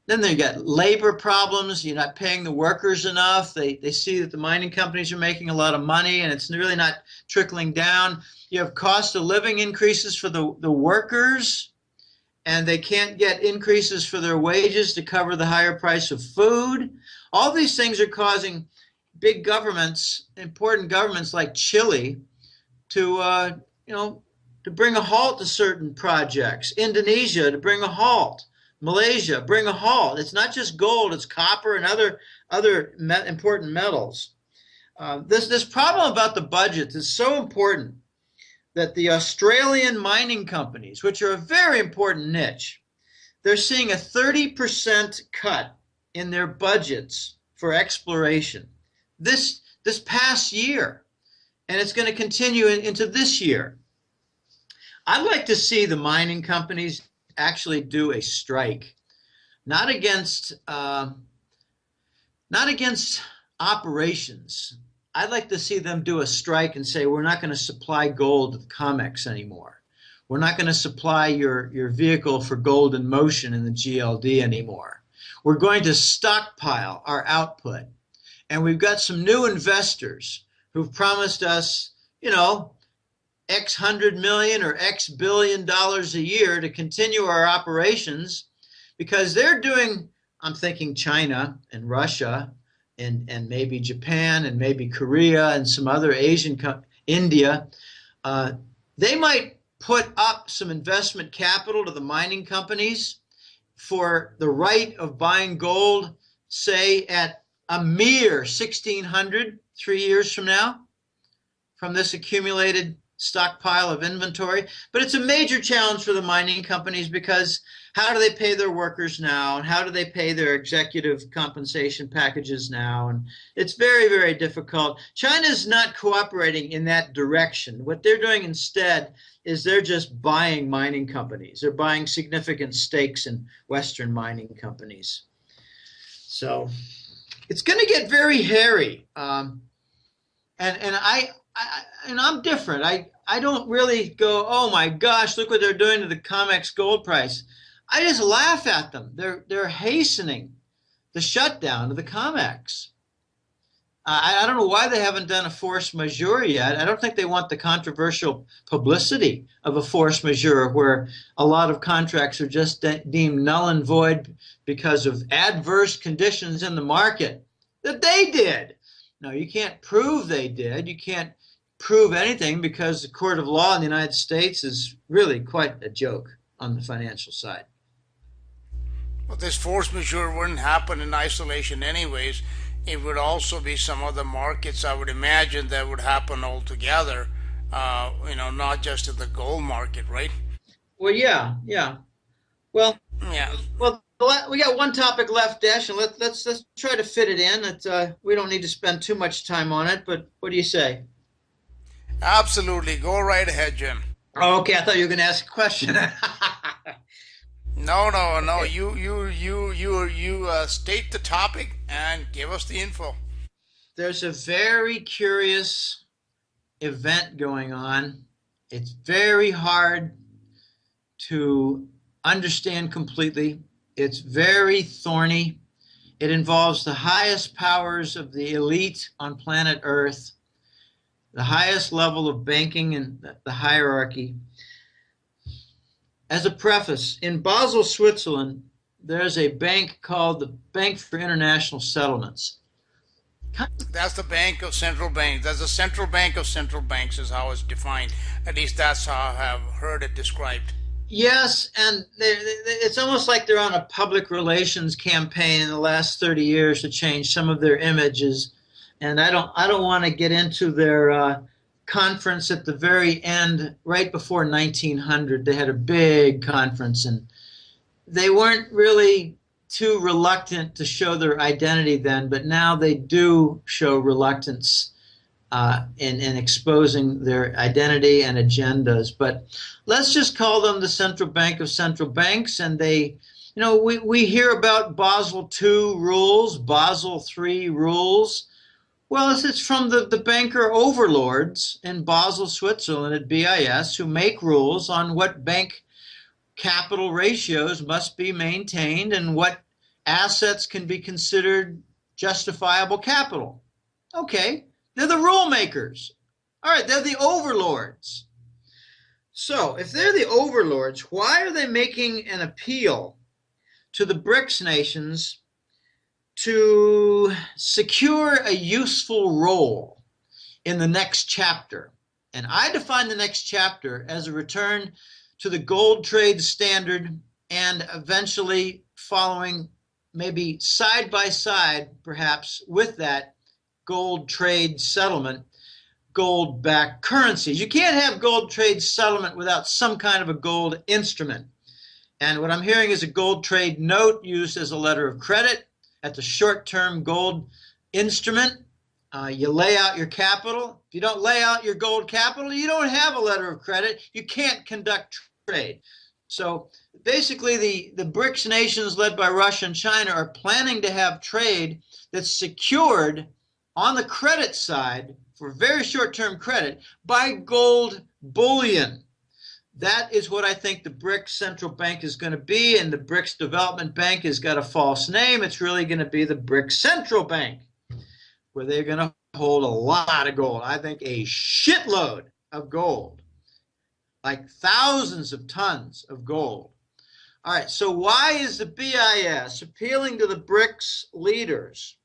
Then they got labor problems. You're not paying the workers enough. They see that the mining companies are making a lot of money, and it's really not trickling down. You have cost of living increases for the workers, and they can't get increases for their wages to cover the higher price of food. All these things are causing big governments, important governments like Chile, to bring a halt to certain projects. Indonesia to bring a halt. Malaysia bring a halt. It's not just gold; it's copper and other important metals. This problem about the budgets is so important that the Australian mining companies, which are a very important niche, they're seeing a 30% cut in their budgets for exploration this past year, and it's going to continue into this year. I'd like to see the mining companies actually do a strike, not against operations. I'd like to see them do a strike and say, we're not going to supply gold to the COMEX anymore. We're not going to supply your vehicle for gold in motion in the GLD anymore. We're going to stockpile our output. And we've got some new investors who've promised us, X hundred million or X billion dollars a year to continue our operations, because they're doing, I'm thinking China and Russia and maybe Japan and maybe Korea and some other Asian, India. They might put up some investment capital to the mining companies for the right of buying gold, say at a mere 1,600 3 years from now, from this accumulated stockpile of inventory. But it's a major challenge for the mining companies because how do they pay their workers now? And how do they pay their executive compensation packages now? And it's very, very difficult. China's not cooperating in that direction. What they're doing instead is they're just buying mining companies. They're buying significant stakes in Western mining companies. So it's going to get very hairy. And I'm different. I don't really go, oh my gosh, look what they're doing to the COMEX gold price. I just laugh at them. They're hastening the shutdown of the COMEX. I don't know why they haven't done a force majeure yet. I don't think they want the controversial publicity of a force majeure where a lot of contracts are just deemed null and void because of adverse conditions in the market that they did. No, you can't prove they did. You can't prove anything because the court of law in the United States is really quite a joke on the financial side. But this force majeure wouldn't happen in isolation anyways. It would also be some other markets, I would imagine, that would happen altogether, not just in the gold market, right? Well, yeah. Well, Yeah. well, we got one topic left, Dash, and let's try to fit it in. We don't need to spend too much time on it, but what do you say? Absolutely. Go right ahead, Jim. Oh, okay, I thought you were going to ask a question. No, no, no. Okay. You state the topic and give us the info. There's a very curious event going on. It's very hard to understand completely. It's very thorny. It involves the highest powers of the elite on planet Earth, the highest level of banking in the hierarchy. As a preface, in Basel, Switzerland, there's a bank called the Bank for International Settlements. That's the bank of central banks. That's the central bank of central banks is how it's defined. At least that's how I have heard it described. Yes, and it's almost like they're on a public relations campaign in the last 30 years to change some of their images. And I don't want to get into their conference at the very end, right before 1900. They had a big conference, and they weren't really too reluctant to show their identity then, but now they do show reluctance in exposing their identity and agendas. But let's just call them the central bank of central banks. And we hear about Basel II rules, Basel III rules. Well, it's from the banker overlords in Basel, Switzerland at BIS who make rules on what bank capital ratios must be maintained and what assets can be considered justifiable capital. Okay, they're the rule makers. All right, they're the overlords. So if they're the overlords, why are they making an appeal to the BRICS nations to secure a useful role in the next chapter? And I define the next chapter as a return to the gold trade standard and eventually following, maybe side by side perhaps with that gold trade settlement, gold-backed currencies. You can't have gold trade settlement without some kind of a gold instrument. And what I'm hearing is a gold trade note used as a letter of credit at the short-term gold instrument. You lay out your capital. If you don't lay out your gold capital, you don't have a letter of credit. You can't conduct trade. So basically the BRICS nations led by Russia and China are planning to have trade that's secured on the credit side for very short-term credit by gold bullion. That is what I think the BRICS Central Bank is going to be, and the BRICS Development Bank has got a false name. It's really going to be the BRICS Central Bank, where they're going to hold a lot of gold. I think a shitload of gold, like thousands of tons of gold. All right, so why is the BIS appealing to the BRICS leaders?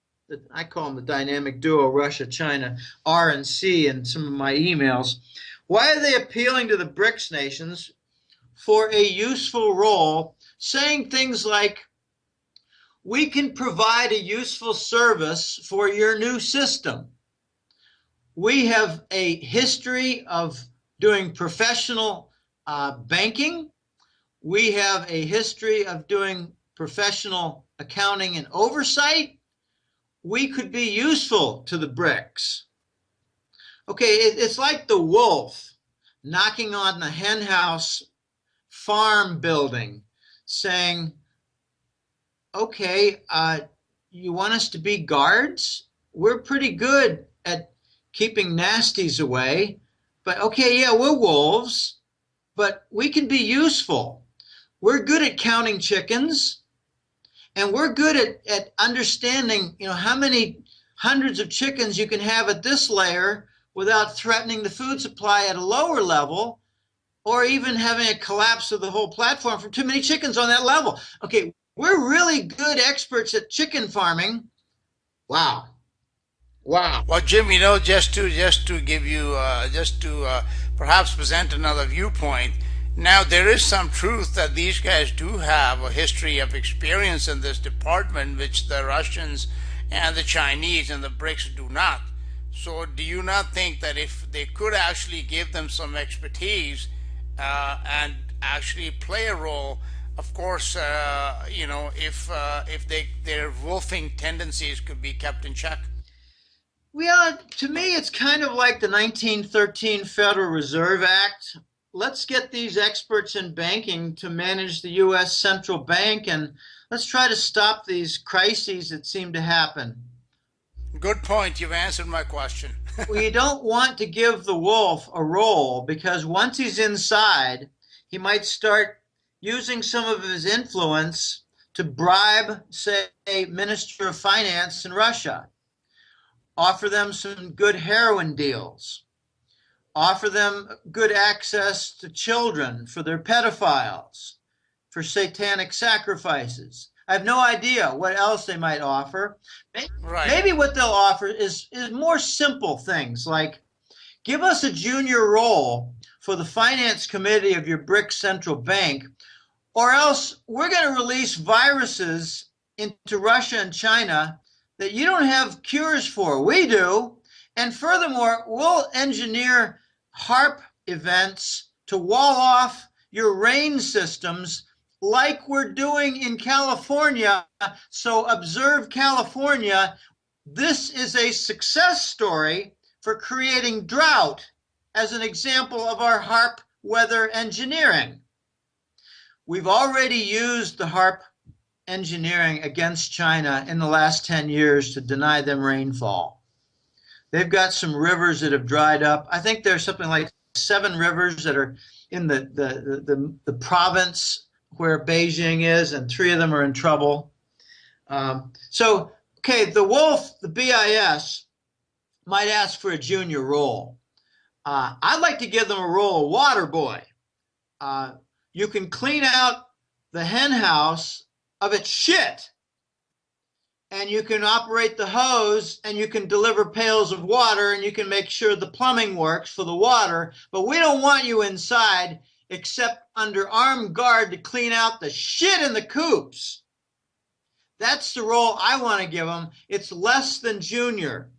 I call them the dynamic duo, Russia, China, R and C in some of my emails. Why are they appealing to the BRICS nations for a useful role, saying things like, we can provide a useful service for your new system. We have a history of doing professional banking. We have a history of doing professional accounting and oversight. We could be useful to the BRICS. Okay, it's like the wolf knocking on the henhouse farm building saying, okay, you want us to be guards? We're pretty good at keeping nasties away. But okay, yeah, we're wolves, but we can be useful. We're good at counting chickens, and we're good at understanding, how many hundreds of chickens you can have at this layer without threatening the food supply at a lower level, or even having a collapse of the whole platform from too many chickens on that level. Okay, we're really good experts at chicken farming. Wow. Wow. Well, Jim, just to give you perhaps present another viewpoint. Now, there is some truth that these guys do have a history of experience in this department, which the Russians and the Chinese and the BRICS do not. So, do you not think that if they could actually give them some expertise and actually play a role, of course, if their wolfing tendencies could be kept in check? Well, to me, it's kind of like the 1913 Federal Reserve Act. Let's get these experts in banking to manage the U.S. central bank, and let's try to stop these crises that seem to happen. Good point. You've answered my question. We don't want to give the wolf a role, because once he's inside, he might start using some of his influence to bribe, say, a Minister of Finance in Russia, offer them some good heroin deals, offer them good access to children for their pedophiles, for satanic sacrifices. I have no idea what else they might offer. Right. Maybe what they'll offer is more simple things like, give us a junior role for the finance committee of your BRICS central bank, or else we're going to release viruses into Russia and China that you don't have cures for. We do. And furthermore, we'll engineer HARP events to wall off your rain systems like we're doing in California. So observe California. This is a success story for creating drought as an example of our HARP weather engineering. We've already used the HARP engineering against China in the last 10 years to deny them rainfall. They've got some rivers that have dried up. I think there's something like 7 rivers that are in the province where Beijing is, and 3 of them are in trouble. Okay, the wolf, the BIS, might ask for a junior role. I'd like to give them a role of water boy. You can clean out the hen house of its shit, and you can operate the hose, and you can deliver pails of water, and you can make sure the plumbing works for the water, but we don't want you inside except under armed guard to clean out the shit in the coops. That's the role I want to give them. It's less than junior.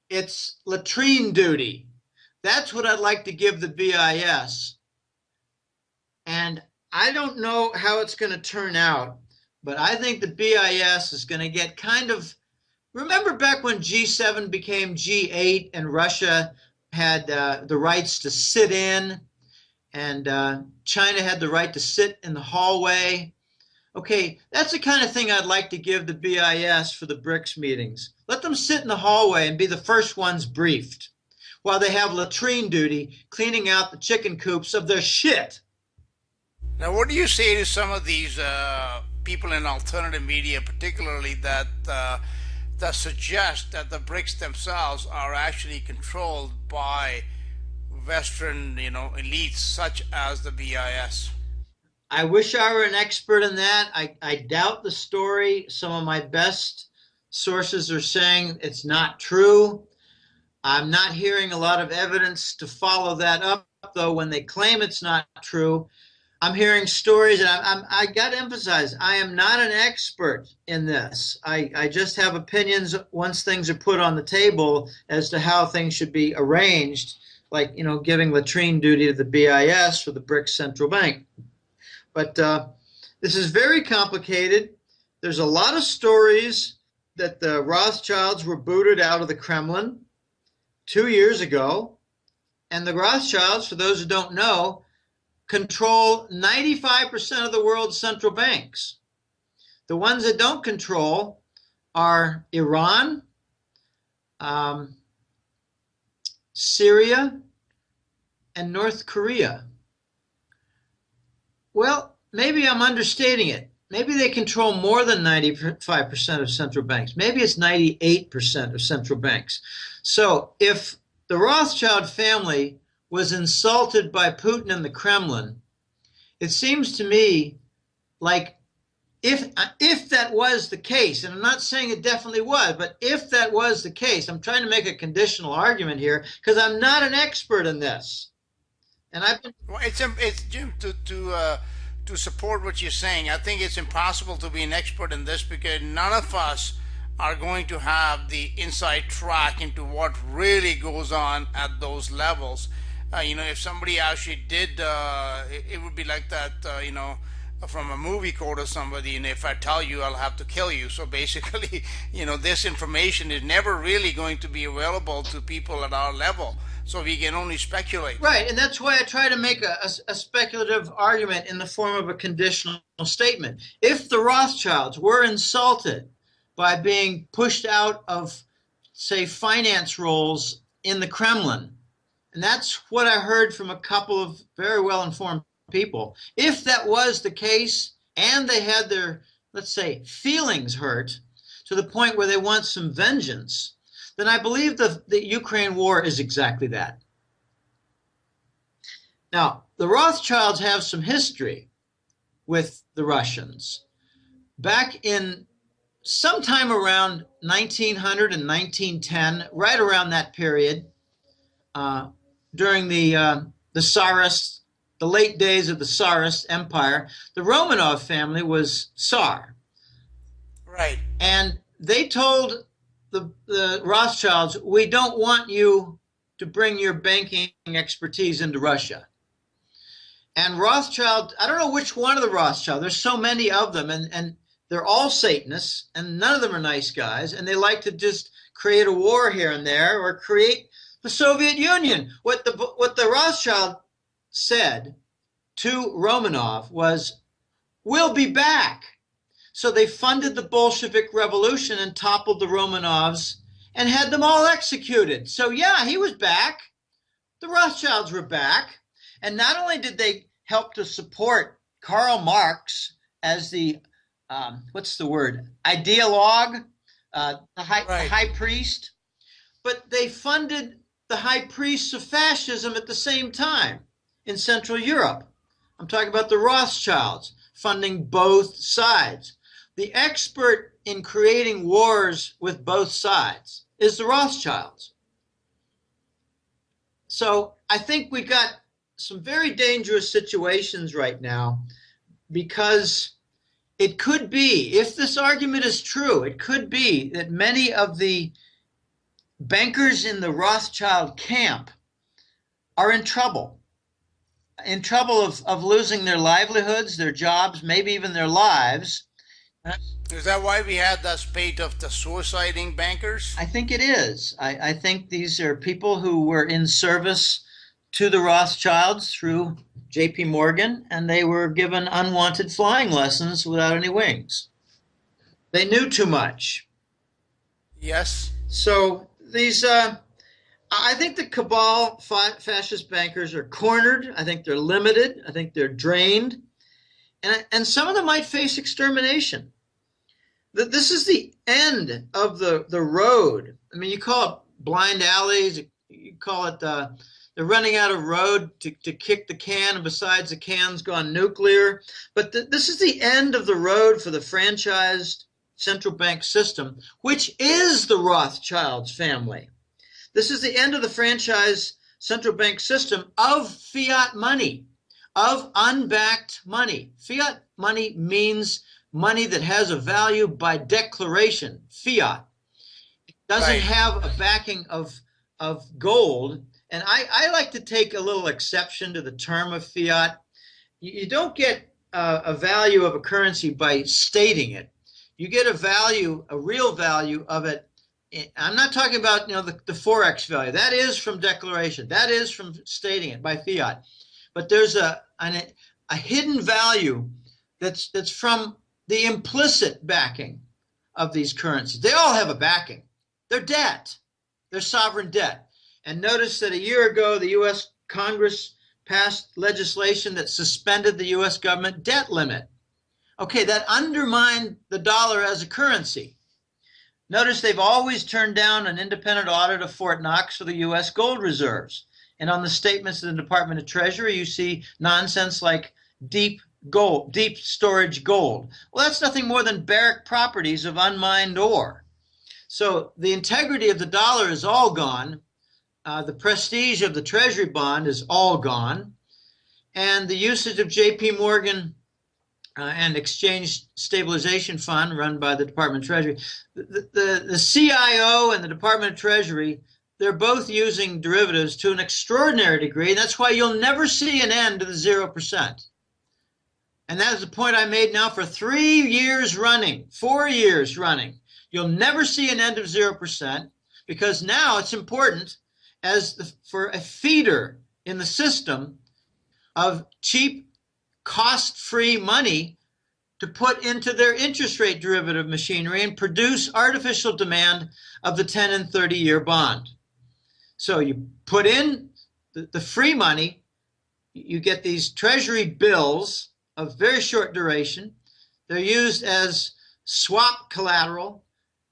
It's latrine duty. That's what I'd like to give the BIS. And I don't know how it's going to turn out, but I think the BIS is going to get kind of, remember back when G7 became G8 and Russia had the rights to sit in, and China had the right to sit in the hallway? Okay, that's the kind of thing I'd like to give the BIS for the BRICS meetings. Let them sit in the hallway and be the first ones briefed, while they have latrine duty cleaning out the chicken coops of their shit. Now, what do you say to some of these people in alternative media, particularly that suggest that the BRICS themselves are actually controlled by Western, elites such as the BIS? I wish I were an expert in that. I doubt the story. Some of my best sources are saying it's not true. I'm not hearing a lot of evidence to follow that up, though, when they claim it's not true. I'm hearing stories, and I got to emphasize, I am not an expert in this. I just have opinions once things are put on the table as to how things should be arranged. like, giving latrine duty to the BIS for the BRICS central bank. But this is very complicated. There's a lot of stories that the Rothschilds were booted out of the Kremlin 2 years ago. And the Rothschilds, for those who don't know, control 95% of the world's central banks. The ones that don't control are Iran, Syria, and North Korea. Well, maybe I'm understating it. Maybe they control more than 95% of central banks. Maybe it's 98% of central banks. So if the Rothschild family was insulted by Putin and the Kremlin, it seems to me like if that was the case, and I'm not saying it definitely was, but if that was the case, I'm trying to make a conditional argument here because I'm not an expert in this. And I've been Well, it's Jim, to support what you're saying. I think it's impossible to be an expert in this because none of us are going to have the inside track into what really goes on at those levels. If somebody actually did, it would be like that. From a movie quote or somebody, and if I tell you, I'll have to kill you. So basically, this information is never really going to be available to people at our level. So we can only speculate. right, and that's why I try to make a speculative argument in the form of a conditional statement. If the Rothschilds were insulted by being pushed out of, say, finance roles in the Kremlin, and that's what I heard from a couple of very well-informed people. If that was the case and they had their, let's say, feelings hurt to the point where they want some vengeance, then I believe the Ukraine war is exactly that. Now, the Rothschilds have some history with the Russians. Back in sometime around 1900 and 1910, right around that period, during the Tsarist, the late days of the Tsarist Empire, the Romanov family was Tsar. Right. And they told the Rothschilds, we don't want you to bring your banking expertise into Russia. And Rothschild, I don't know which one of the Rothschilds, there's so many of them, and they're all Satanists, and none of them are nice guys, and they like to just create a war here and there or create the Soviet Union. What the Rothschild said to Romanov was, we'll be back. So they funded the Bolshevik Revolution and toppled the Romanovs and had them all executed. So yeah, he was back. The Rothschilds were back. And not only did they help to support Karl Marx as the, ideologue, the high priest, but they funded the high priests of fascism at the same time in Central Europe. I'm talking about the Rothschilds funding both sides. The expert in creating wars with both sides is the Rothschilds. So I think we got some very dangerous situations right now because it could be, if this argument is true, it could be that many of the bankers in the Rothschild camp are in trouble of losing their livelihoods, their jobs, maybe even their lives. Is that why we had that spate of the suiciding bankers? I think it is. I think these are people who were in service to the Rothschilds through J.P. Morgan, and they were given unwanted flying lessons without any wings. They knew too much. Yes. So these, I think the cabal fascist bankers are cornered. I think they're limited. I think they're drained. And some of them might face extermination. This is the end of the road. I mean, you call it blind alleys. You call it they're running out of road to kick the can, and besides, the can's gone nuclear. But this is the end of the road for the franchised central bank system, which is the Rothschilds family. This is the end of the franchise central bank system of fiat money, of unbacked money. Fiat money means money that has a value by declaration, fiat. It doesn't have a backing of gold. And I like to take a little exception to the term of fiat. You don't get a value of a currency by stating it. You get a value, a real value of it. I'm not talking about the forex value. That is from declaration. That is from stating it by fiat. But there's a hidden value that's from the implicit backing of these currencies. They all have a backing. They're debt. They're sovereign debt. And notice that a year ago, the U.S. Congress passed legislation that suspended the U.S. government debt limit. Okay, that undermined the dollar as a currency. Notice they've always turned down an independent audit of Fort Knox for the U.S. gold reserves. And on the statements of the Department of Treasury, you see nonsense like deep gold, deep storage gold. Well, that's nothing more than barrack properties of unmined ore. So the integrity of the dollar is all gone. The prestige of the Treasury bond is all gone. And the usage of J.P. Morgan and Exchange Stabilization Fund run by the Department of Treasury, the CIO and the Department of Treasury, they're both using derivatives to an extraordinary degree. And that's why you'll never see an end to the 0%. And that is the point I made now for 3 years running, 4 years running. You'll never see an end of 0% because now it's important for a feeder in the system of cheap, cost-free money to put into their interest rate derivative machinery and produce artificial demand of the 10 and 30-year bond. So you put in the free money, you get these treasury bills of very short duration. They're used as swap collateral,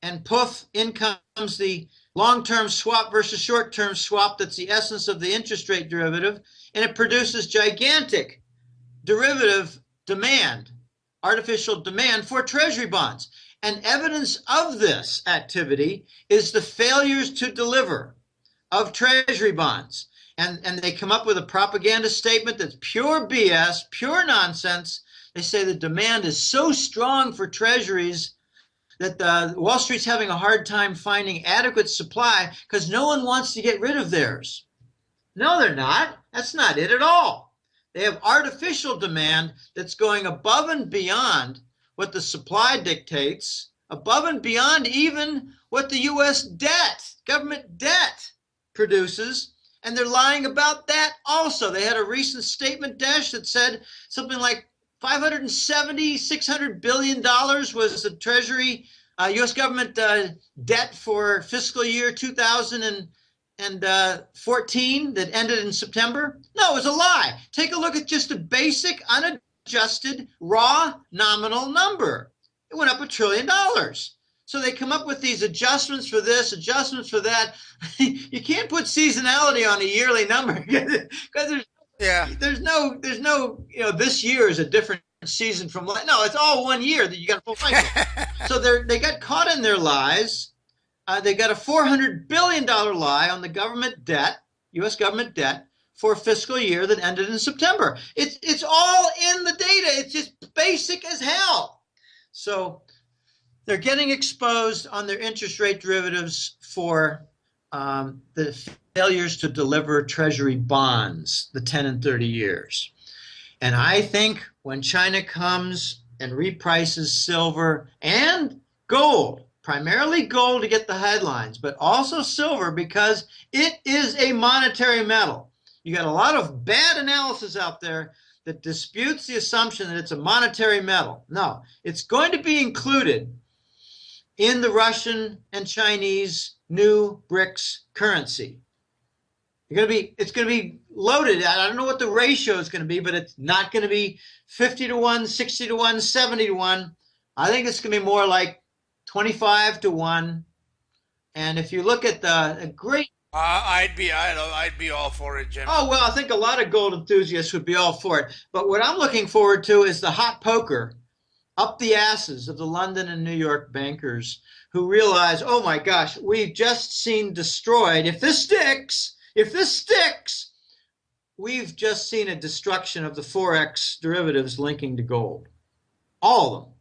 and poof, in comes the long-term swap versus short-term swap. That's the essence of the interest rate derivative, and it produces gigantic derivative demand, artificial demand for treasury bonds. And evidence of this activity is the failures to deliver of treasury bonds. And they come up with a propaganda statement that's pure BS, pure nonsense. They say the demand is so strong for treasuries that Wall Street's having a hard time finding adequate supply because no one wants to get rid of theirs. No, they're not. That's not it at all. They have artificial demand that's going above and beyond what the supply dictates, above and beyond even what the U.S. debt, government debt, produces. And they're lying about that also. They had a recent statement, Dash, that said something like $600 billion was the Treasury, U.S. government debt for fiscal year 2014 that ended in September. No, it was a lie. Take a look at just a basic, unadjusted, raw nominal number. It went up $1 trillion. So they come up with these adjustments for this, adjustments for that. You can't put seasonality on a yearly number because there's no this year is a different season from no, it's all 1 year that you got a full cycle. So they got caught in their lies. They got a $400 billion lie on the government debt, U.S. government debt, for a fiscal year that ended in September. It's all in the data. It's just basic as hell. So they're getting exposed on their interest rate derivatives for the failures to deliver Treasury bonds, the 10 and 30 years. And I think when China comes and reprices silver and gold, primarily gold to get the headlines, but also silver because it is a monetary metal. You got a lot of bad analysis out there that disputes the assumption that it's a monetary metal. No, it's going to be included in the Russian and Chinese new BRICS currency. It's going to be loaded. I don't know what the ratio is going to be, but it's not going to be 50 to 1, 60 to 1, 70 to 1. I think it's going to be more like 25 to 1. And if you look at the great I'd be all for it, Jim. Oh, well, I think a lot of gold enthusiasts would be all for it. But what I'm looking forward to is the hot poker up the asses of the London and New York bankers who realize, oh my gosh, we've just seen destroyed. If this sticks, we've just seen a destruction of the Forex derivatives linking to gold. All of them.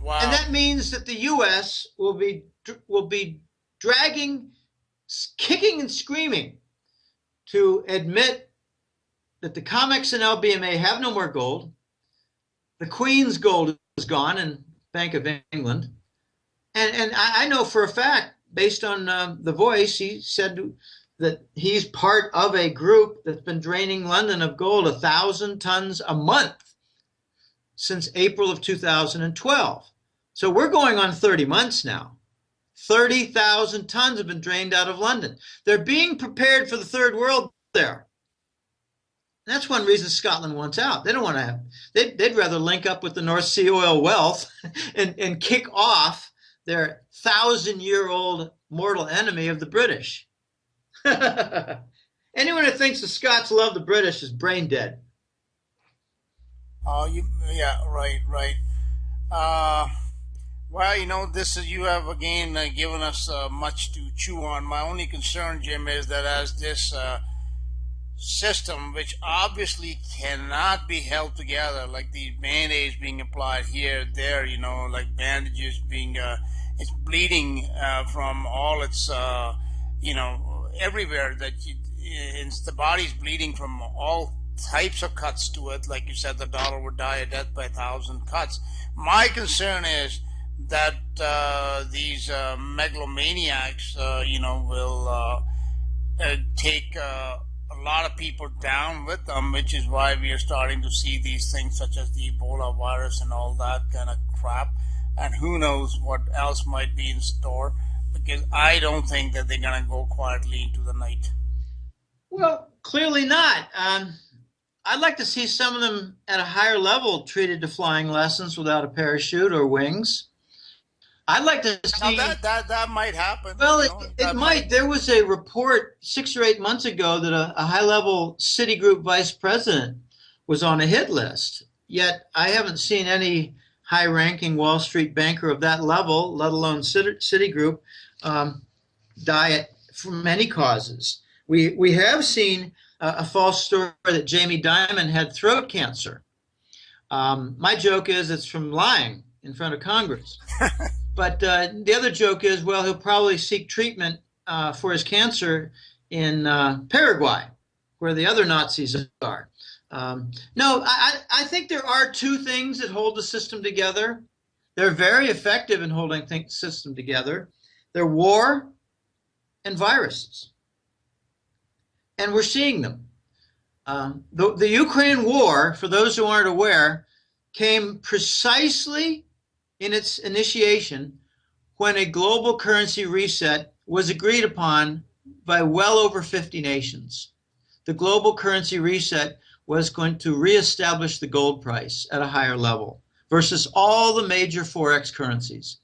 Wow. And that means that the U.S. will be dragging, kicking and screaming to admit that the COMEX and LBMA have no more gold. The Queen's gold is gone in Bank of England. And I know for a fact, based on The Voice, he said that he's part of a group that's been draining London of gold 1,000 tons a month since April of 2012. So we're going on 30 months now. 30,000 tons have been drained out of London. They're being prepared for the third world there. And that's one reason Scotland wants out. They don't want to have, they'd rather link up with the North Sea oil wealth and kick off their 1,000-year-old mortal enemy of the British. Anyone who thinks the Scots love the British is brain dead. Yeah, right. Uh, well, this is, you have again given us much to chew on. My only concern, Jim, is that as this system, which obviously cannot be held together, like these band-aids being applied here, there, like bandages being, it's bleeding from all its, everywhere the body's bleeding from all types of cuts to it. Like you said, the dollar would die a death by 1,000 cuts. My concern is that these megalomaniacs, will take a lot of people down with them, which is why we are starting to see these things such as the Ebola virus and all that kind of crap. And who knows what else might be in store, because I don't think that they're going to go quietly into the night. Well, clearly not. I'd like to see some of them at a higher level treated to flying lessons without a parachute or wings. I'd like to see. Now that might happen. Well, it might. There was a report 6 or 8 months ago that a high-level Citigroup vice president was on a hit list. Yet I haven't seen any high-ranking Wall Street banker of that level, let alone Citigroup, die from many causes. We have seen a false story that Jamie Dimon had throat cancer. My joke is it's from lying in front of Congress. But the other joke is, well, he'll probably seek treatment for his cancer in Paraguay, where the other Nazis are. No, I think there are two things that hold the system together. They're very effective in holding the system together. They're war and viruses. And we're seeing them. The Ukraine war, for those who aren't aware, came precisely in its initiation when a global currency reset was agreed upon by well over 50 nations. The global currency reset was going to reestablish the gold price at a higher level versus all the major Forex currencies.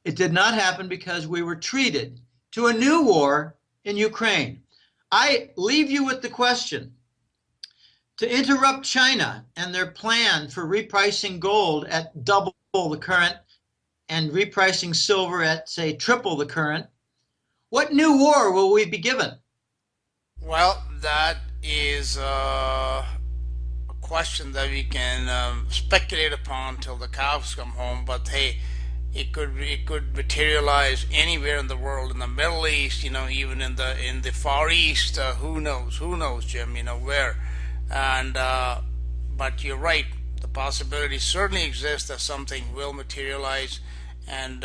It did not happen because we were treated to a new war in Ukraine. I leave you with the question. To interrupt China and their plan for repricing gold at double the current and repricing silver at, say, triple the current, what new war will we be given? Well, that is a question that we can speculate upon till the cows come home. But hey, it could materialize anywhere in the world, in the Middle East, even in the Far East. Who knows, Jim? Where. And but you're right. The possibility certainly exists that something will materialize, and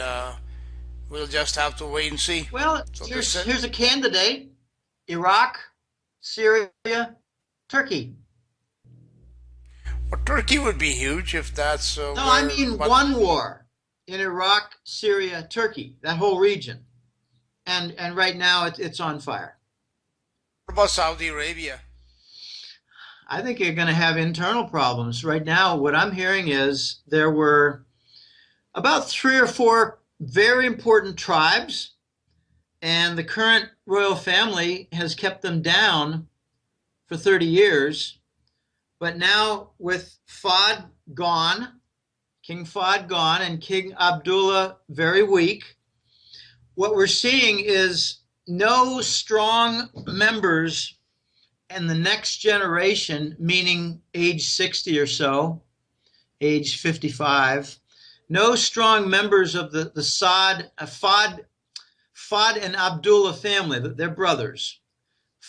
we'll just have to wait and see. Well, so here's a candidate: Iraq, Syria, Turkey. Well, Turkey would be huge if that's. No, I mean one war in Iraq, Syria, Turkey, that whole region, and right now it's on fire. What about Saudi Arabia? I think you're going to have internal problems. Right now, what I'm hearing is there were about 3 or 4 very important tribes, and the current royal family has kept them down for 30 years. But now with Fahd gone, King Fahd gone, and King Abdullah very weak, what we're seeing is no strong members and the next generation, meaning age 60 or so, age 55, no strong members of the Fahd and Abdullah family, they're brothers.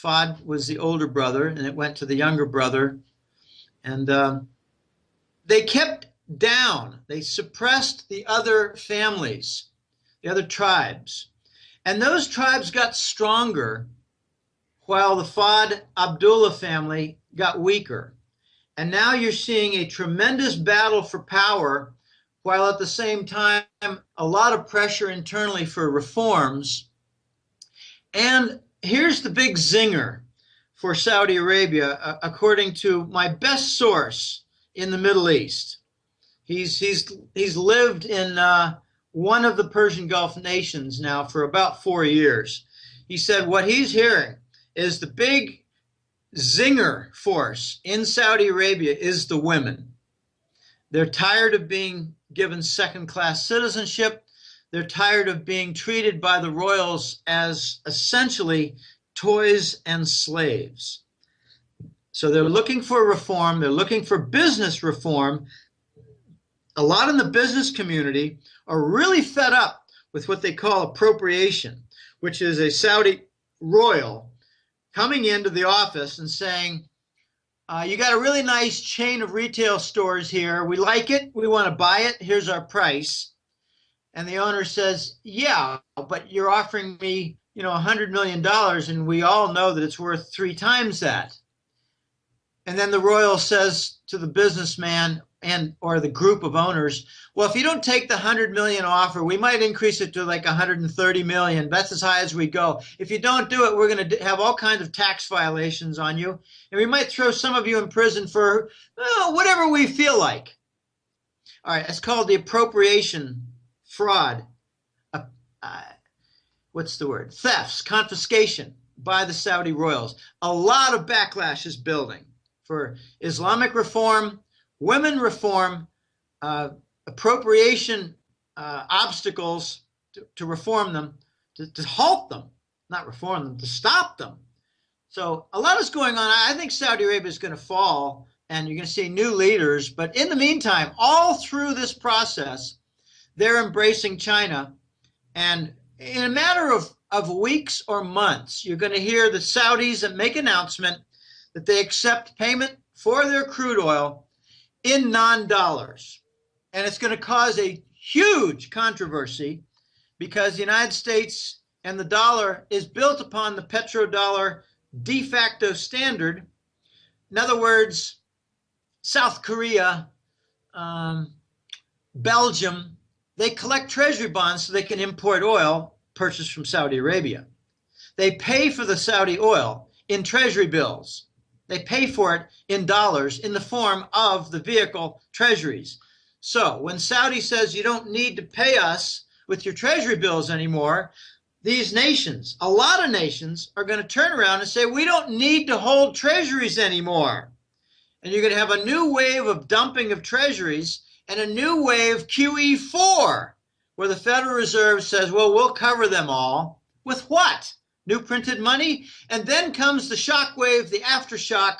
Fahd was the older brother, and it went to the younger brother. And they kept down, they suppressed the other families, the other tribes. And those tribes got stronger while the Fahd Abdullah family got weaker. And now you're seeing a tremendous battle for power, while at the same time, a lot of pressure internally for reforms. And here's the big zinger for Saudi Arabia, according to my best source in the Middle East. He's lived in one of the Persian Gulf nations now for about 4 years. He said what he's hearing is the big zinger force in Saudi Arabia is the women. They're tired of being given second-class citizenship. They're tired of being treated by the royals as essentially toys and slaves. So they're looking for reform. They're looking for business reform. A lot in the business community are really fed up with what they call appropriation, which is a Saudi royal coming into the office and saying, you got a really nice chain of retail stores here. We like it. We want to buy it. Here's our price. And the owner says, yeah, but you're offering me, $100 million, and we all know that it's worth 3 times that. And then the royal says to the businessman or the group of owners, well, if you don't take the 100 million offer, we might increase it to like 130 million. That's as high as we go. If you don't do it, we're going to have all kinds of tax violations on you. And we might throw some of you in prison for whatever we feel like. All right, it's called the appropriation fraud. What's the word? Thefts, confiscation by the Saudi royals. A lot of backlash is building for Islamic reform, women reform, appropriation obstacles to reform them, to halt them, not reform them, to stop them. So a lot is going on. I think Saudi Arabia is going to fall, and you're going to see new leaders. But in the meantime, all through this process, they're embracing China. And in a matter of weeks or months, you're going to hear the Saudis that make an announcement that they accept payment for their crude oil in non-dollars. And it's going to cause a huge controversy because the United States and the dollar is built upon the petrodollar de facto standard. In other words, South Korea, Belgium, they collect treasury bonds so they can import oil purchased from Saudi Arabia. They pay for the Saudi oil in treasury bills. They pay for it in dollars in the form of the vehicle treasuries. So when Saudi says you don't need to pay us with your treasury bills anymore, these nations, a lot of nations, are going to turn around and say we don't need to hold treasuries anymore. And you're going to have a new wave of dumping of treasuries and a new wave QE4, where the Federal Reserve says, well, we'll cover them all. With what? New printed money? And then comes the shock wave, the aftershock.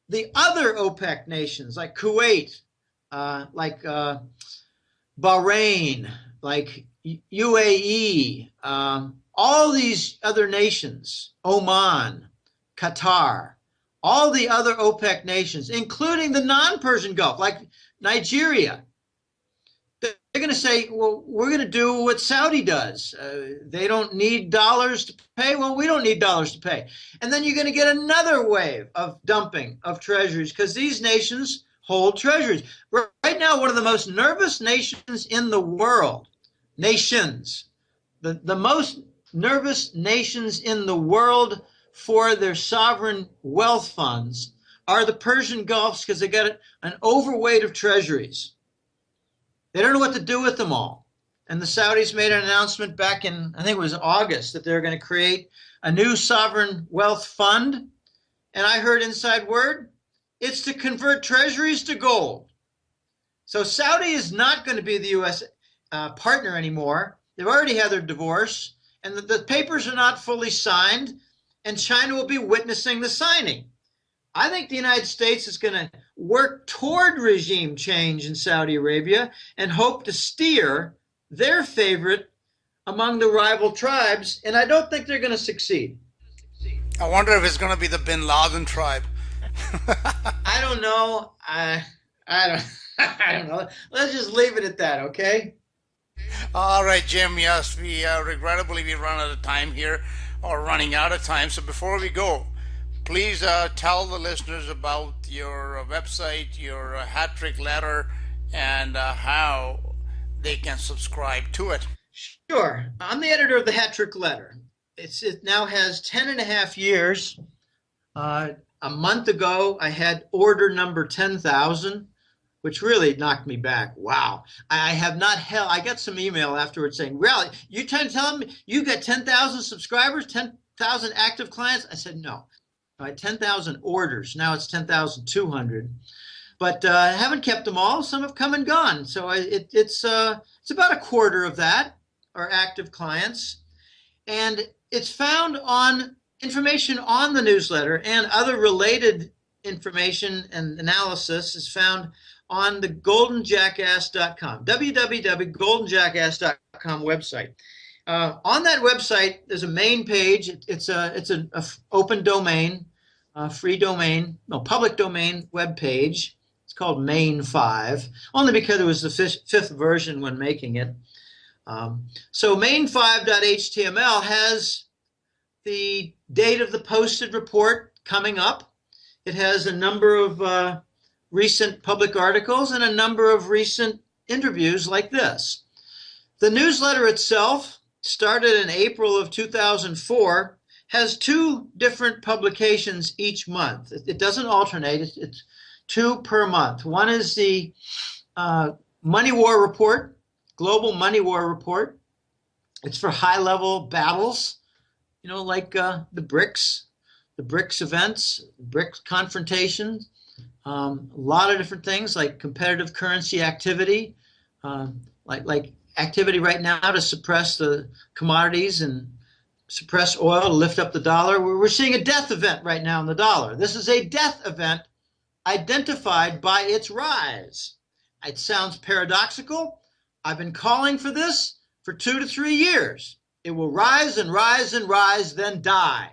The other OPEC nations like Kuwait, like Bahrain, like UAE, all these other nations, Oman, Qatar, all the other OPEC nations, including the non-Persian Gulf, like Nigeria, they're going to say, well, we're going to do what Saudi does. They don't need dollars to pay. Well, we don't need dollars to pay. And then you're going to get another wave of dumping of treasuries because these nations hold treasuries. Right now, one of the most nervous nations in the world, the most nervous nations in the world for their sovereign wealth funds are the Persian Gulfs because they got an overweight of treasuries. They don't know what to do with them all. And the Saudis made an announcement back in, I think it was August, that they're going to create a new sovereign wealth fund. And I heard inside word, it's to convert treasuries to gold. So Saudi is not going to be the U.S. Partner anymore. They've already had their divorce, and the papers are not fully signed, and China will be witnessing the signing. I think the United States is going to work toward regime change in Saudi Arabia and hope to steer their favorite among the rival tribes, and I don't think they're going to succeed. I wonder if it's going to be the Bin Laden tribe. I don't know. I don't I don't know. Let's just leave it at that, okay? All right, Jim. Yes, we regrettably we run out of time here, or running out of time. So before we go, please tell the listeners about your website, your hat trick letter, and how they can subscribe to it. Sure. I'm the editor of the Hat Trick Letter. It now has 10 and a half years. A month ago, I had order number 10,000, which really knocked me back. Wow. I have not held, I got some email afterwards saying, really, you trying to tell me you got 10,000 subscribers, 10,000 active clients? I said, no. I had 10,000 orders. Now it's 10,200. But I haven't kept them all. Some have come and gone. So it's about a quarter of that are active clients. And it's found on information on the newsletter, and other related information and analysis is found on the goldenjackass.com, www.goldenjackass.com website. On that website, there's a main page. It's an open domain, free domain, no, public domain web page. It's called Main 5, only because it was the fifth version when making it. So main5.html has the date of the posted report coming up. It has a number of recent public articles and a number of recent interviews like this. The newsletter itself, started in April of 2004, has two different publications each month. It doesn't alternate. It's two per month. One is the Money War Report, Global Money War Report. It's for high-level battles, you know, like the BRICS events, BRICS confrontations, a lot of different things like competitive currency activity, like activity right now to suppress the commodities and suppress oil to lift up the dollar. We're seeing a death event right now in the dollar. This is a death event identified by its rise. It sounds paradoxical. I've been calling for this for 2 to 3 years. It will rise and rise and rise, then die.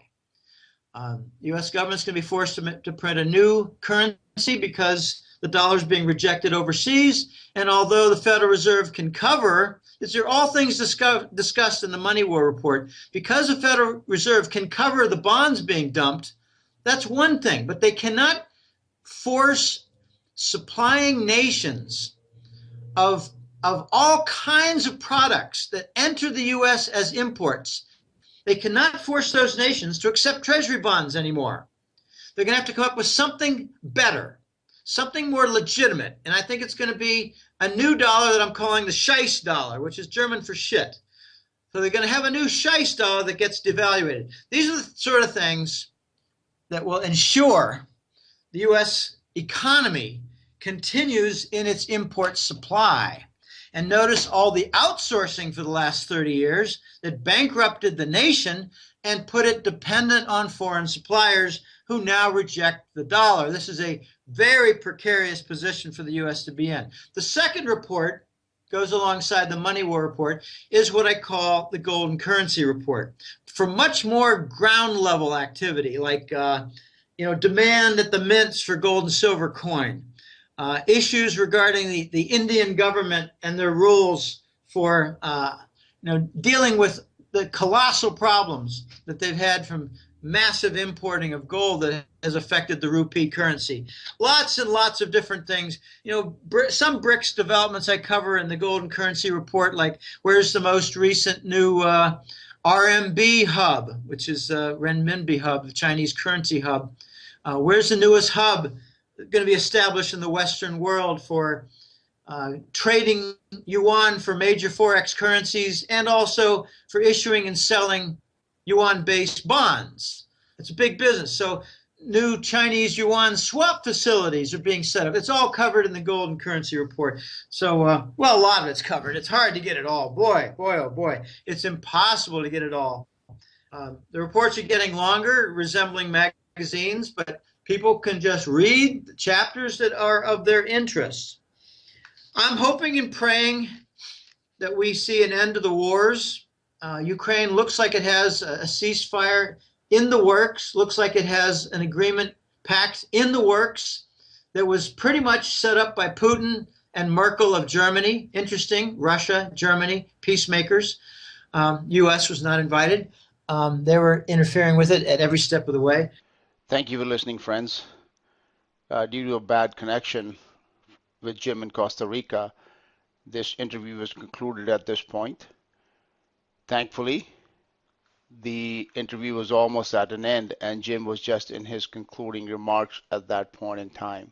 The U.S. government's going to be forced to print a new currency because the dollar is being rejected overseas. And although the Federal Reserve can cover, these are all things discussed in the Money War Report, because the Federal Reserve can cover the bonds being dumped, that's one thing. But they cannot force supplying nations of all kinds of products that enter the U.S. as imports. They cannot force those nations to accept treasury bonds anymore. They're going to have to come up with something better, something more legitimate. And I think it's going to be a new dollar that I'm calling the Scheiss dollar, which is German for shit. So they're going to have a new Scheiss dollar that gets devaluated. These are the sort of things that will ensure the U.S. economy continues in its import supply. And notice all the outsourcing for the last 30 years that bankrupted the nation and put it dependent on foreign suppliers who now reject the dollar. This is a very precarious position for the U.S. to be in. The second report goes alongside the Money War Report, is what I call the Golden Currency Report. For much more ground level activity, like demand at the mints for gold and silver coin, issues regarding the Indian government and their rules for dealing with the colossal problems that they've had from massive importing of gold that has affected the rupee currency. Lots and lots of different things. Some BRICS developments I cover in the Golden Currency Report, like where's the most recent new RMB hub, which is renminbi hub, the Chinese currency hub. Where's the newest hub going to be established in the Western world for trading yuan for major forex currencies and also for issuing and selling yuan-based bonds. It's a big business. So new Chinese yuan swap facilities are being set up. It's all covered in the Golden Currency Report. So, a lot of it's covered. It's hard to get it all. Boy, oh boy. It's impossible to get it all. The reports are getting longer, resembling magazines, but people can just read the chapters that are of their interest. I'm hoping and praying that we see an end to the wars. Ukraine looks like it has a ceasefire in the works. Looks like it has an agreement pact in the works that was pretty much set up by Putin and Merkel of Germany. Interesting. Russia, Germany, peacemakers. U.S. was not invited. They were interfering with it at every step of the way. Thank you for listening, friends. Due to a bad connection with Jim in Costa Rica, this interview was concluded at this point. Thankfully, the interview was almost at an end, and Jim was just in his concluding remarks at that point in time.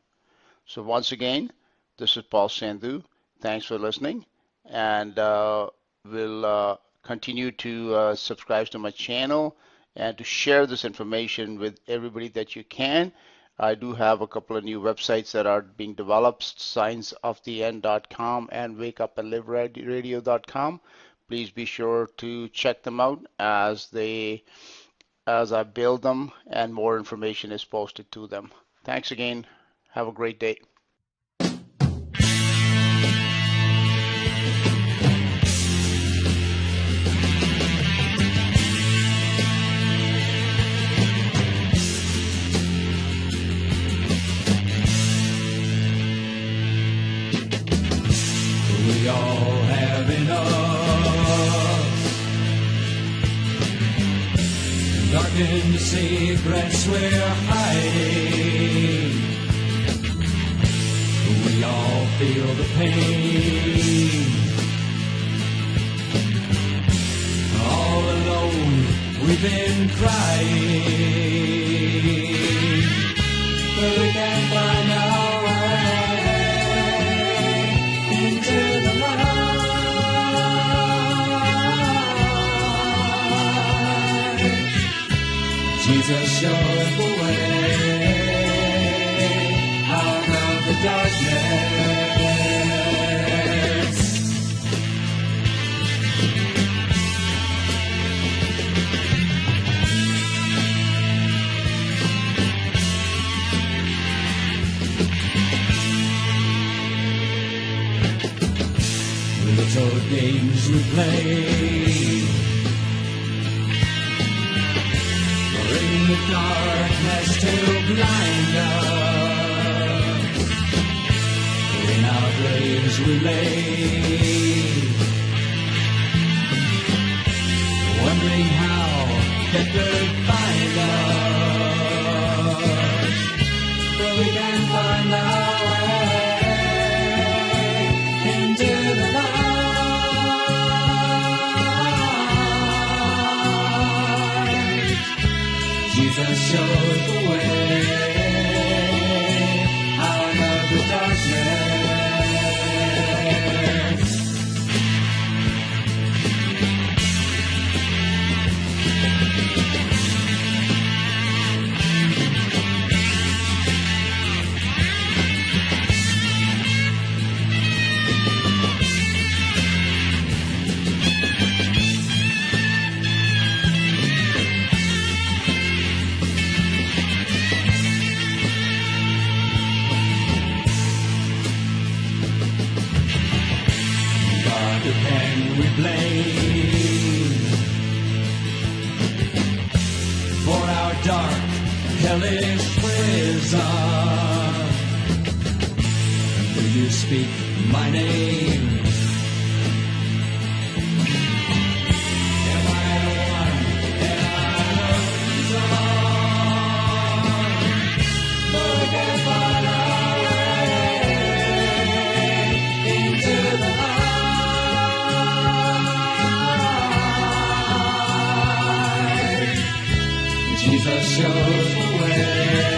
So once again, this is Paul Sandhu. Thanks for listening, and we'll continue to subscribe to my channel and to share this information with everybody that you can. I do have a couple of new websites that are being developed, signsoftheend.com and wakeupandliveradio.com. Please be sure to check them out as I build them and more information is posted to them. Thanks again. Have a great day. We all have enough. Darken the secrets we're hiding. We all feel the pain. All alone, we've been crying. But we can't find our way into the light. Jesus shows the way out of the darkness. Little games we play, bring the darkness to blind us. In our graves we lay, wondering how they could find us. But we can find our way into the light. Jesus shows the way out of the darkness. Who can we blame for our dark, hellish prison? Do you speak my name? Am I the one that I lose on? Look and find our way into the light. Jesus shows the way.